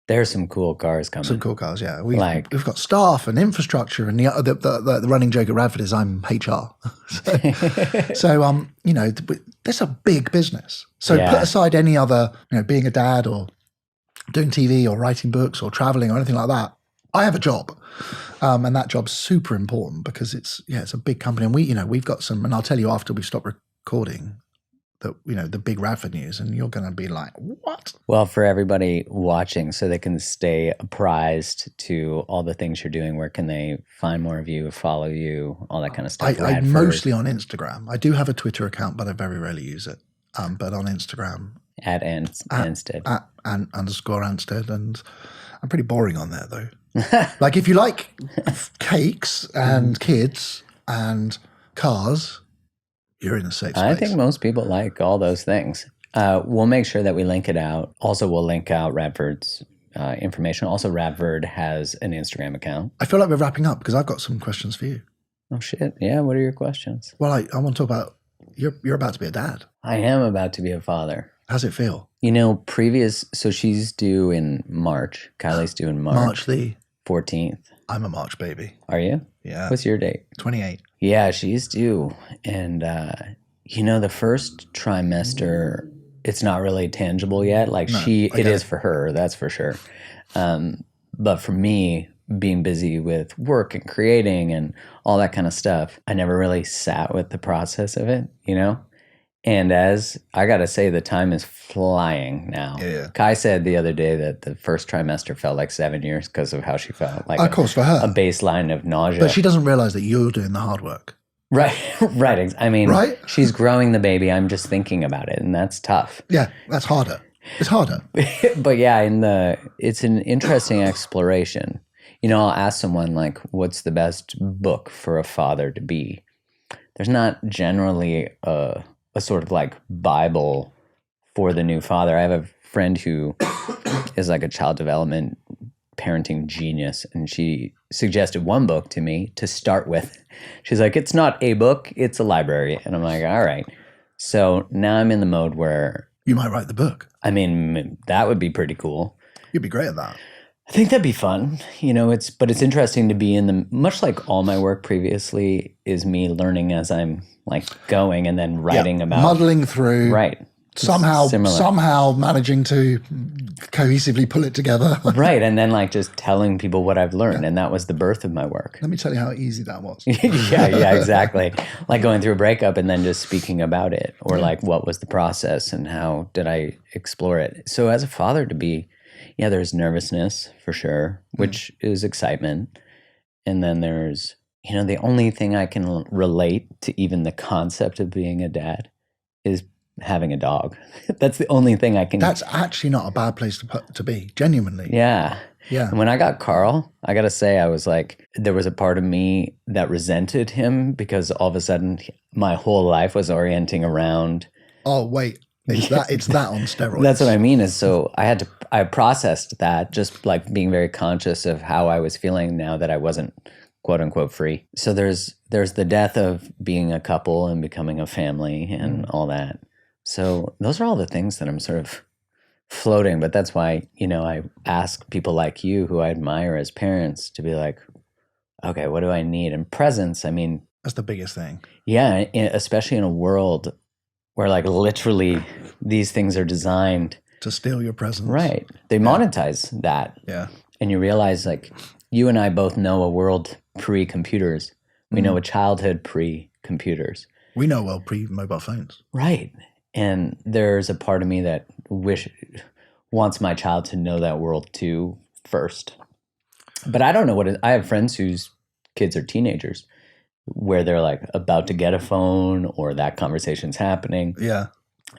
Speaker 2: There's some cool cars coming.
Speaker 1: Some cool cars, yeah. We've got staff and infrastructure. And the running joke at Radford is I'm HR. so there's a big business. So put aside any other, being a dad or doing TV or writing books or traveling or anything like that. I have a job. And that job's super important because it's a big company. And we've got some, and I'll tell you after we stop recording, that the big Radford news, and you're going to be like, what?
Speaker 2: Well, for everybody watching, so they can stay apprised to all the things you're doing, where can they find more of you, follow you, all that kind of stuff?
Speaker 1: I'm mostly on Instagram. I do have a Twitter account, but I very rarely use it. But on Instagram.
Speaker 2: At Anstead.
Speaker 1: At _Anstead. And I'm pretty boring on there, though. Like, if you like cakes and kids and cars, you're in a safe space.
Speaker 2: I think most people like all those things. We'll make sure that we link it out. Also, we'll link out Radford's information. Also, Radford has an Instagram account.
Speaker 1: I feel like we're wrapping up because I've got some questions for you.
Speaker 2: Oh, shit. Yeah, what are your questions?
Speaker 1: Well, I want to talk about, you're about to be a dad.
Speaker 2: I am about to be a father.
Speaker 1: How's it feel?
Speaker 2: So she's due in March. Kylie's due in March.
Speaker 1: March the
Speaker 2: 14th.
Speaker 1: I'm a March baby.
Speaker 2: Are you?
Speaker 1: Yeah.
Speaker 2: What's your date?
Speaker 1: 28.
Speaker 2: Yeah, she's due. And, the first trimester, it's not really tangible yet. Like it is for her, that's for sure. But for me, being busy with work and creating and all that kind of stuff, I never really sat with the process of it, And as I got to say, the time is flying now.
Speaker 1: Yeah.
Speaker 2: Kai said the other day that the first trimester felt like 7 years because of how she felt. Like
Speaker 1: of course, for her.
Speaker 2: A baseline of nausea.
Speaker 1: But she doesn't realize that you're doing the hard work.
Speaker 2: Right, right. I mean,
Speaker 1: right?
Speaker 2: She's growing the baby. I'm just thinking about it, and that's tough.
Speaker 1: Yeah, that's harder. It's harder.
Speaker 2: But yeah, it's an interesting exploration. I'll ask someone like, what's the best book for a father to be? There's not generally a sort of like Bible for the new father. I have a friend who is like a child development parenting genius, and she suggested one book to me to start with. She's like, it's not a book, it's a library. And I'm like, all right. So now I'm in the mode where
Speaker 1: You might write the book.
Speaker 2: I mean, that would be pretty cool.
Speaker 1: You'd be great at that.
Speaker 2: I think that'd be fun. But it's interesting to be much like all my work previously is me learning as I'm like going and then writing about.
Speaker 1: Muddling through.
Speaker 2: Right.
Speaker 1: Somehow managing to cohesively pull it together.
Speaker 2: Right. And then like just telling people what I've learned. And that was the birth of my work.
Speaker 1: Let me tell you how easy that was.
Speaker 2: yeah, exactly. Like going through a breakup and then just speaking about it, or like what was the process and how did I explore it. So as a father to be, there's nervousness for sure, which is excitement. And then there's, the only thing I can relate to even the concept of being a dad is having a dog. That's the only thing I can.
Speaker 1: That's actually not a bad place to be, genuinely.
Speaker 2: Yeah.
Speaker 1: Yeah.
Speaker 2: And when I got Carl, I got to say, I was like, there was a part of me that resented him because all of a sudden my whole life was orienting around.
Speaker 1: Oh, wait. It's that on steroids.
Speaker 2: That's what I mean is I processed that just like being very conscious of how I was feeling now that I wasn't quote unquote free. So there's the death of being a couple and becoming a family and all that. So those are all the things that I'm sort of floating, but that's why, I ask people like you who I admire as parents to be like, okay, what do I need? And presence, I mean.
Speaker 1: That's the biggest thing.
Speaker 2: Yeah, especially in a world where like literally these things are designed.
Speaker 1: To steal your presence.
Speaker 2: Right. They monetize that.
Speaker 1: Yeah.
Speaker 2: And you realize like you and I both know a world pre-computers. We know a childhood pre-computers.
Speaker 1: We know well pre-mobile phones.
Speaker 2: Right. And there's a part of me that wants my child to know that world too first. But I don't know I have friends whose kids are teenagers where they're like about to get a phone or that conversation's happening.
Speaker 1: Yeah.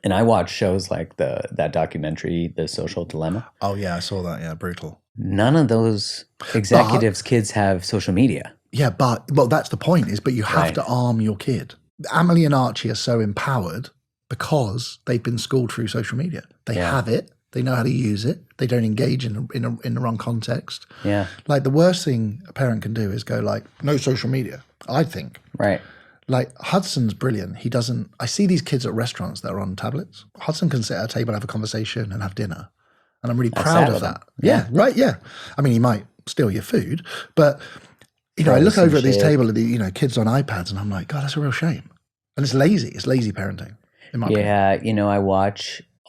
Speaker 2: And I watch shows like that documentary, The Social Dilemma.
Speaker 1: Oh yeah, I saw that. Yeah, brutal.
Speaker 2: None of those executives' kids have social media.
Speaker 1: Yeah, but that's the point but you have to arm your kid. Amelie and Archie are so empowered because they've been schooled through social media. They have it. They know how to use it. They don't engage in the wrong context.
Speaker 2: Yeah.
Speaker 1: Like the worst thing a parent can do is go like, no social media, I think.
Speaker 2: Right.
Speaker 1: Like Hudson's brilliant. He doesn't, I see these kids at restaurants that are on tablets. Hudson can sit at a table, have a conversation and have dinner. And I'm really proud of that. Yeah. Right. Yeah. I mean, he might steal your food, but I look over at this table of the, kids on iPads and I'm like, God, that's a real shame. And it's lazy. It's lazy parenting. In my opinion.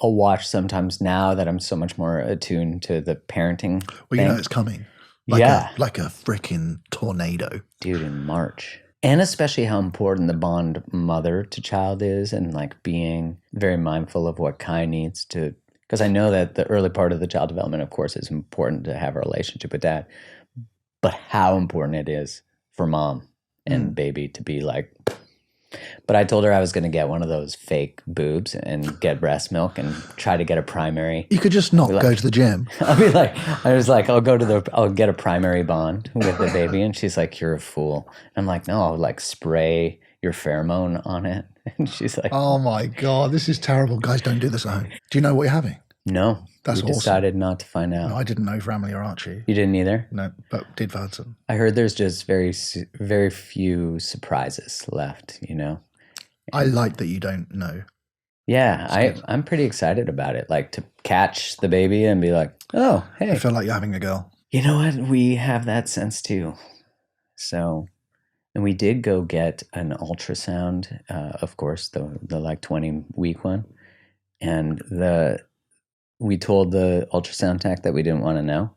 Speaker 2: I'll watch sometimes now that I'm so much more attuned to the parenting.
Speaker 1: Well, it's coming. Like a freaking tornado.
Speaker 2: Dude, in March. And especially how important the bond mother to child is and like being very mindful of what Kai needs to, because I know that the early part of the child development, of course, is important to have a relationship with dad, but how important it is for mom and baby to be like, but I told her I was going to get one of those fake boobs and get breast milk and try to get a primary.
Speaker 1: You could just not go to the gym.
Speaker 2: I'll get a primary bond with the baby. And she's like, you're a fool. I'm like, no, I'll like spray your pheromone on it. And she's like,
Speaker 1: oh my God, this is terrible. Guys, don't do this at home. Do you know what you're having?
Speaker 2: No.
Speaker 1: That's
Speaker 2: we
Speaker 1: awesome.
Speaker 2: Decided not to find out.
Speaker 1: No, I didn't know for Amelie or Archie.
Speaker 2: You didn't either?
Speaker 1: No, but did for Hudson.
Speaker 2: I heard there's just very, very few surprises left,
Speaker 1: I like that you don't know.
Speaker 2: Yeah, I'm pretty excited about it. Like to catch the baby and be like, oh, hey.
Speaker 1: I feel like you're having a girl.
Speaker 2: You know what? We have that sense too. So, and we did go get an ultrasound, of course, the like 20-week one. And we told the ultrasound tech that we didn't want to know.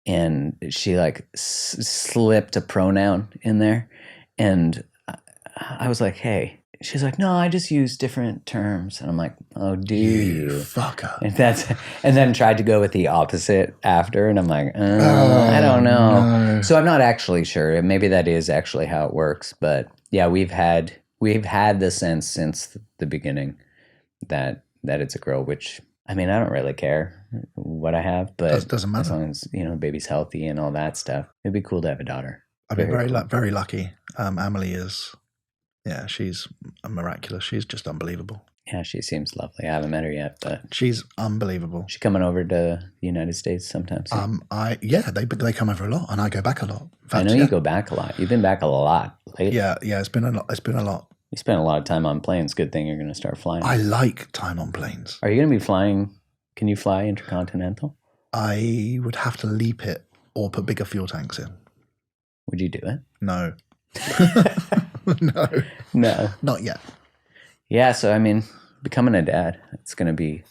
Speaker 2: And she like slipped a pronoun in there. And I was like, hey. She's like, no, I just use different terms. And I'm like, oh, do you?
Speaker 1: Fucker.
Speaker 2: And then tried to go with the opposite after. And I'm like, I don't know. No. So I'm not actually sure. Maybe that is actually how it works. But yeah, we've had the sense since the beginning that it's a girl, which, I mean, I don't really care what I have. But
Speaker 1: it doesn't matter.
Speaker 2: As long as, baby's healthy and all that stuff. It'd be cool to have a daughter.
Speaker 1: I've been very lucky. Amelie is... Yeah, she's miraculous. She's just unbelievable.
Speaker 2: Yeah, she seems lovely. I haven't met her yet, but
Speaker 1: she's unbelievable.
Speaker 2: She's coming over to the United States sometimes.
Speaker 1: They come over a lot, and I go back a lot.
Speaker 2: I know you go back a lot. You've been back a lot lately.
Speaker 1: Yeah, it's been a lot.
Speaker 2: You spend a lot of time on planes. Good thing you're going to start flying.
Speaker 1: I like time on planes.
Speaker 2: Are you going to be flying? Can you fly intercontinental?
Speaker 1: I would have to leap it or put bigger fuel tanks in.
Speaker 2: Would you do it?
Speaker 1: No. No.
Speaker 2: No.
Speaker 1: Not yet.
Speaker 2: Yeah, so I mean, becoming a dad, it's going to be...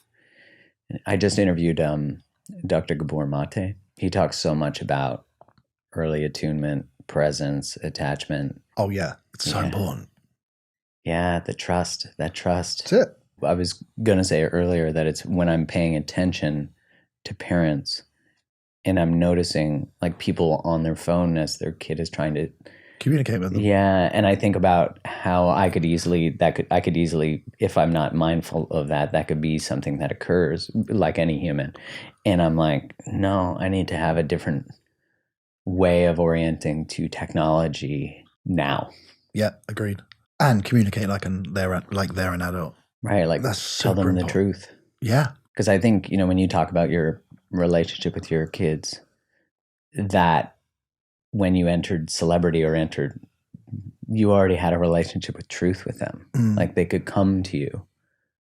Speaker 2: I just interviewed Dr. Gabor Mate. He talks so much about early attunement, presence, attachment.
Speaker 1: Oh, yeah. It's so important.
Speaker 2: Yeah, that trust.
Speaker 1: That's it.
Speaker 2: I was going to say earlier that it's when I'm paying attention to parents and I'm noticing like people on their phone as their kid is trying to
Speaker 1: communicate with them.
Speaker 2: Yeah, and I think about how I could easily, if I'm not mindful of that, that could be something that occurs like any human. And I'm like, no, I need to have a different way of orienting to technology now.
Speaker 1: Yeah, agreed. And communicate like they're an adult.
Speaker 2: Right, like
Speaker 1: that's
Speaker 2: tell them the truth.
Speaker 1: Yeah.
Speaker 2: Because I think, when you talk about your relationship with your kids, that when you entered Celebrity you already had a relationship with truth with them. Like they could come to you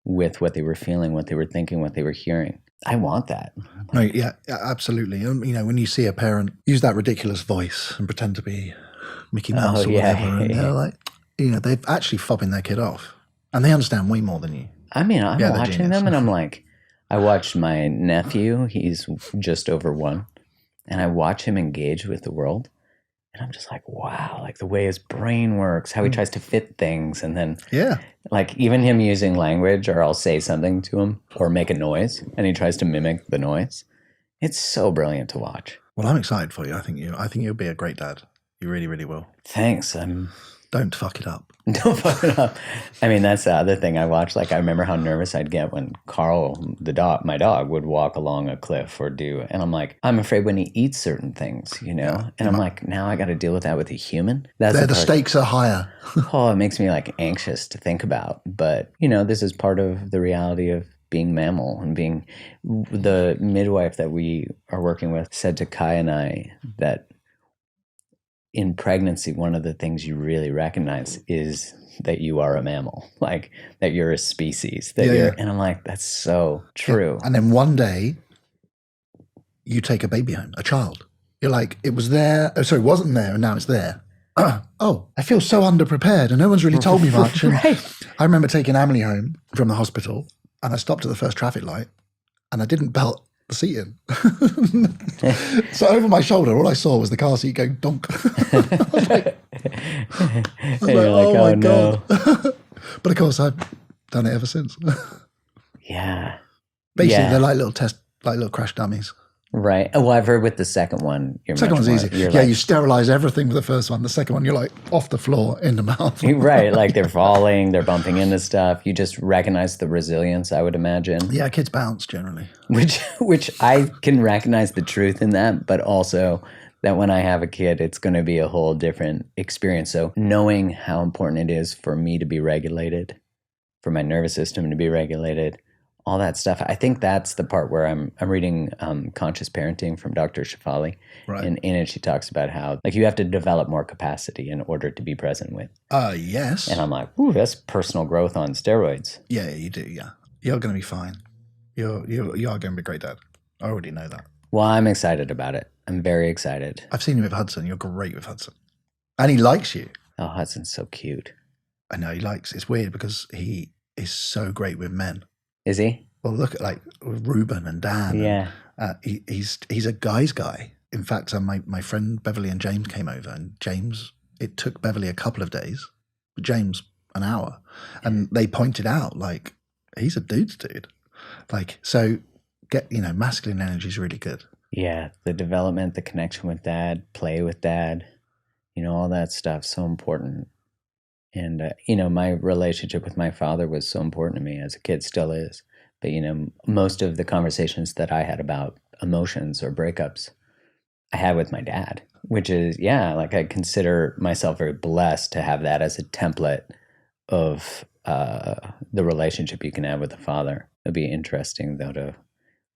Speaker 2: with what they were feeling, what they were thinking, what they were hearing. I want that.
Speaker 1: No, yeah, absolutely. When you see a parent use that ridiculous voice and pretend to be Mickey Mouse or whatever, and they're like, they're actually fobbing their kid off. And they understand way more than you.
Speaker 2: I mean, I'm watching them and I'm like, I watched my nephew, he's just over 1, and I watch him engage with the world. And I'm just like, wow, like the way his brain works, how he tries to fit things. And then like even him using language, or I'll say something to him or make a noise and he tries to mimic the noise. It's so brilliant to watch.
Speaker 1: Well, I'm excited for you. I think you'll be a great dad. You really, really will.
Speaker 2: Thanks.
Speaker 1: Don't fuck it up.
Speaker 2: Don't fuck it up. I mean, that's the other thing I watch. Like, I remember how nervous I'd get when Carl, my dog, would walk along a cliff or and I'm like, I'm afraid when he eats certain things, And I'm like, now I got to deal with that with a human.
Speaker 1: The stakes are higher.
Speaker 2: Oh, it makes me like anxious to think about. But, this is part of the reality of being mammal and being the midwife that we are working with said to Kai and I that in pregnancy, one of the things you really recognize is that you are a mammal, like that you're a species, and I'm like, that's so true.
Speaker 1: And then one day you take a baby home, a child. You're like, it was there. Oh, sorry, it wasn't there. And now it's there. Oh, I feel so underprepared and no one's really told me much. Right. I remember taking Emily home from the hospital and I stopped at the first traffic light and I didn't belt the seat in. So over my shoulder, all I saw was the car seat going donk. I was like, oh my God. But of course, I've done it ever since.
Speaker 2: Yeah.
Speaker 1: Basically, they're like little crash dummies.
Speaker 2: Right. Well, I've heard with the second one,
Speaker 1: second one's easy. You sterilize everything with the first one. The second one, you're like off the floor, in the mouth.
Speaker 2: Right. Like they're falling, they're bumping into stuff. You just recognize the resilience, I would imagine.
Speaker 1: Yeah, kids bounce generally.
Speaker 2: Which I can recognize the truth in that, but also that when I have a kid, it's going to be a whole different experience. So knowing how important it is for me to be regulated, for my nervous system to be regulated, all that stuff. I think that's the part where I'm reading Conscious Parenting from Dr. Shefali. Right. And in it, she talks about how like you have to develop more capacity in order to be present with.
Speaker 1: Yes.
Speaker 2: And I'm like, ooh, that's personal growth on steroids.
Speaker 1: Yeah, you do. Yeah. You're going to be fine. You are going to be a great dad. I already know that.
Speaker 2: Well, I'm excited about it. I'm very excited.
Speaker 1: I've seen you with Hudson. You're great with Hudson. And he likes you.
Speaker 2: Oh, Hudson's so cute.
Speaker 1: I know he likes. It's weird because he is so great with men. Is
Speaker 2: he?
Speaker 1: Well, look at like Ruben and Dan.
Speaker 2: Yeah.
Speaker 1: And, he's a guy's guy. In fact, my friend Beverly and James came over, and it took Beverly a couple of days, but James an hour, and they pointed out like he's a dude's dude. Like so, masculine energy is really good.
Speaker 2: Yeah, the development, the connection with dad, play with dad, all that stuff, so important. And, my relationship with my father was so important to me as a kid, still is. But, most of the conversations that I had about emotions or breakups, I had with my dad, which is, like I consider myself very blessed to have that as a template of the relationship you can have with a father. It'd be interesting, though, to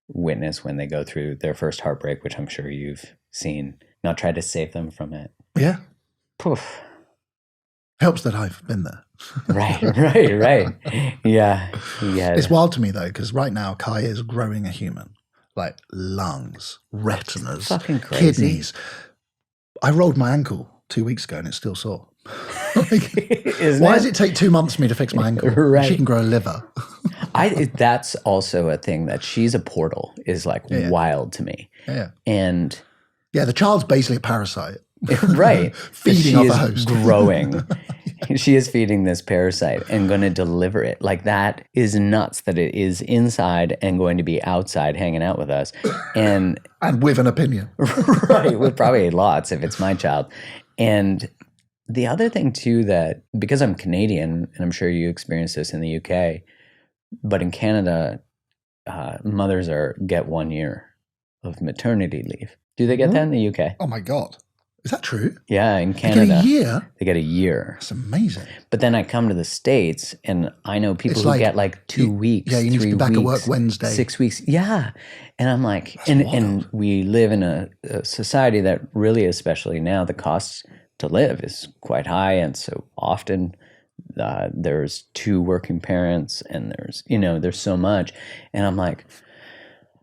Speaker 2: witness when they go through their first heartbreak, which I'm sure you've seen, not try to save them from it.
Speaker 1: Yeah.
Speaker 2: Poof.
Speaker 1: Helps that I've been there.
Speaker 2: Right. Yeah.
Speaker 1: It's wild to me though, because right now Kai is growing a human. Like lungs, retinas,
Speaker 2: fucking crazy.
Speaker 1: kidneys. I rolled my ankle 2 weeks ago and it's still sore. Why does it take 2 months for me to fix my ankle?
Speaker 2: Right.
Speaker 1: She can grow a liver.
Speaker 2: That's also a thing, that she's a portal is like wild to me.
Speaker 1: Yeah.
Speaker 2: And
Speaker 1: yeah, the child's basically a parasite.
Speaker 2: Right.
Speaker 1: Feeding off a host.
Speaker 2: Growing. She is feeding this parasite and going to deliver it. Like, that is nuts that it is inside and going to be outside hanging out with us. And
Speaker 1: with an opinion.
Speaker 2: Right. With probably lots if it's my child. And the other thing too, that because I'm Canadian, and I'm sure you experience this in the UK, but in Canada, mothers get 1 year of maternity leave. Do they get that in the UK?
Speaker 1: Oh my God. Is that true?
Speaker 2: Yeah, in Canada.
Speaker 1: They get a year?
Speaker 2: They get a year.
Speaker 1: That's amazing.
Speaker 2: But then I come to the States and I know people who get like 2 weeks,
Speaker 1: yeah, you need to be back at work Wednesday.
Speaker 2: 6 weeks. Yeah. And I'm like, and we live in a society that really, especially now, the costs to live is quite high. And so often there's 2 working parents and there's so much. And I'm like,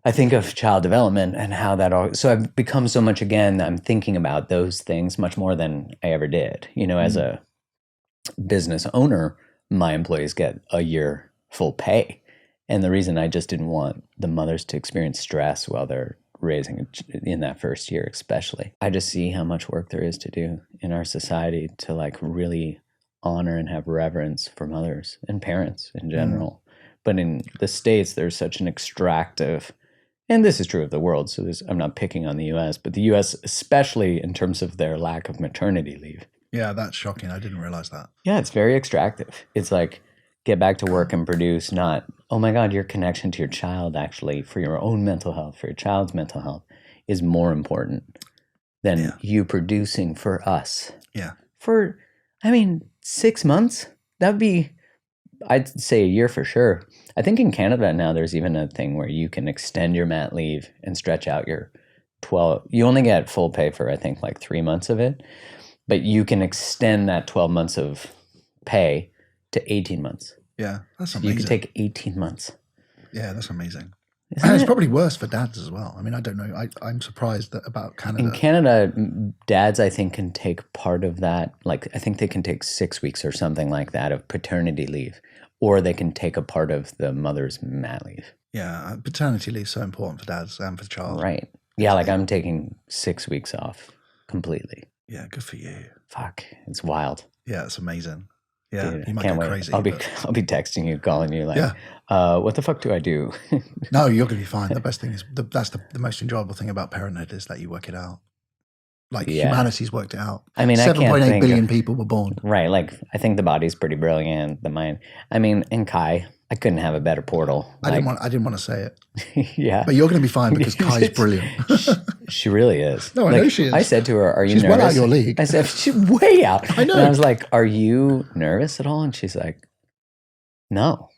Speaker 2: I think of child development and how that so I've become so much, again, I'm thinking about those things much more than I ever did. As a business owner, my employees get a year full pay. And the reason I just didn't want the mothers to experience stress while they're raising in that first year, especially. I just see how much work there is to do in our society to like really honor and have reverence for mothers and parents in general. But in the States, there's such an extractive, and this is true of the world, so I'm not picking on the US, but the US, especially in terms of their lack of maternity leave.
Speaker 1: Yeah, that's shocking. I didn't realize that.
Speaker 2: Yeah, it's very extractive. It's like, get back to work and produce, not, oh my God, your connection to your child actually, for your own mental health, for your child's mental health, is more important than you producing for us.
Speaker 1: Yeah.
Speaker 2: For, 6 months, that would be, I'd say a year for sure. I think in Canada now there's even a thing where you can extend your mat leave and stretch out your 12. You only get full pay for, I think, like 3 months of it, but you can extend that 12 months of pay to 18 months.
Speaker 1: Yeah, that's
Speaker 2: so
Speaker 1: amazing.
Speaker 2: You can take 18 months.
Speaker 1: Yeah, that's amazing. And it's probably worse for dads as well. I don't know. I'm surprised about Canada.
Speaker 2: In Canada, dads, I think, can take part of that. Like, I think they can take 6 weeks or something like that of paternity leave, or they can take a part of the mother's mat leave.
Speaker 1: Yeah, paternity leave is so important for dads and for the child.
Speaker 2: Right. Yeah, like I'm taking 6 weeks off completely.
Speaker 1: Yeah, good for you.
Speaker 2: Fuck, it's wild.
Speaker 1: Yeah, it's amazing. Yeah,
Speaker 2: dude,
Speaker 1: you might go crazy.
Speaker 2: I'll be texting you, calling you like, what the fuck do I do?
Speaker 1: No, you're going to be fine. The best thing is, that's the most enjoyable thing about parenthood is that you work it out. Like humanity's worked it out. 7.8 billion people were born.
Speaker 2: Right. Like, I think the body's pretty brilliant. The mind. And Kai, I couldn't have a better portal.
Speaker 1: I didn't want to say it.
Speaker 2: Yeah.
Speaker 1: But you're going to be fine because Kai's brilliant.
Speaker 2: She really is.
Speaker 1: No, I know she is.
Speaker 2: I said to her, "Are you
Speaker 1: nervous?" She's well out your league.
Speaker 2: I said, "She's way out."
Speaker 1: I know.
Speaker 2: And I was like, "Are you nervous at all?" And she's like, "No."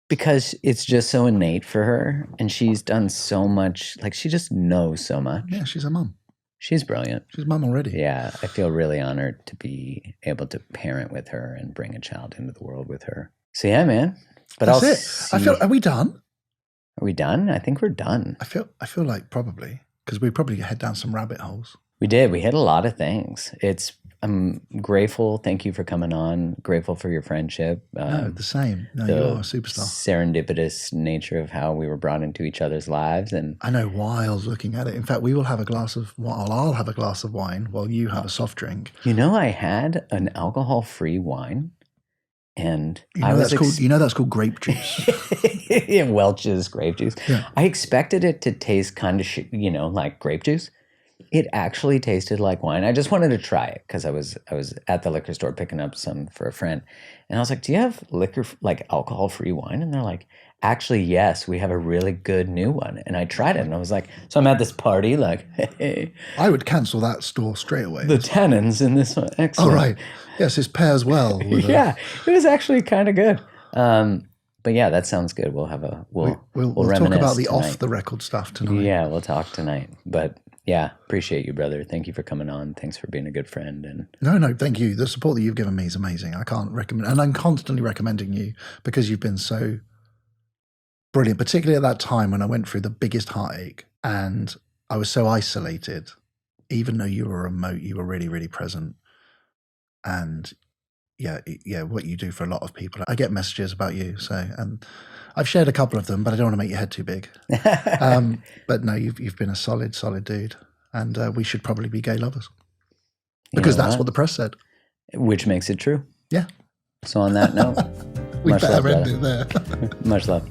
Speaker 2: Because it's just so innate for her, and she's done so much. Like, she just knows so much.
Speaker 1: Yeah, she's a mum.
Speaker 2: She's brilliant.
Speaker 1: She's a mum already.
Speaker 2: Yeah, I feel really honored to be able to parent with her and bring a child into the world with her. So yeah, man. But
Speaker 1: that's it. Are we done?
Speaker 2: Are we done? I think we're done.
Speaker 1: I feel like probably, because we probably head down some rabbit holes.
Speaker 2: We did. We hit a lot of things. I'm grateful. Thank you for coming on. Grateful for your friendship.
Speaker 1: No, the same. No, you're a superstar.
Speaker 2: Serendipitous nature of how we were brought into each other's lives. And
Speaker 1: I know, wild looking at it. In fact, we will have a glass of, I'll have a glass of wine while you have a soft drink.
Speaker 2: I had an alcohol-free wine. And
Speaker 1: that's called grape juice.
Speaker 2: Welch's grape juice.
Speaker 1: Yeah.
Speaker 2: I expected it to taste kind of, like grape juice. It actually tasted like wine. I just wanted to try it because I was at the liquor store picking up some for a friend, and I was like, "Do you have liquor, like alcohol-free wine?" And they're like, "Actually, yes, we have a really good new one." And I tried it, and I was like, "So I'm at this party, like, hey."
Speaker 1: I would cancel that store straight away.
Speaker 2: The tannins in this one, excellent.
Speaker 1: Oh right, yes, it pairs well.
Speaker 2: Yeah, it was actually kind of good. But yeah, that sounds good. We'll have we'll
Speaker 1: talk about the
Speaker 2: tonight.
Speaker 1: off the record stuff tonight.
Speaker 2: Yeah, we'll talk tonight. But Yeah, appreciate you, brother. Thank you for coming on. Thanks for being a good friend. And
Speaker 1: No, thank you. The support that you've given me is amazing. I can't recommend, and I'm constantly recommending you because you've been so brilliant, particularly at that time when I went through the biggest heartache and I was so isolated. Even though you were remote, you were really, really present. And yeah, what you do for a lot of people. I get messages about you, so and I've shared a couple of them, but I don't want to make your head too big. But no, you've been a solid dude, and we should probably be gay lovers because that's what the press said,
Speaker 2: which makes it true.
Speaker 1: Yeah.
Speaker 2: So on that note,
Speaker 1: we
Speaker 2: much
Speaker 1: better
Speaker 2: love,
Speaker 1: end it there.
Speaker 2: Much love.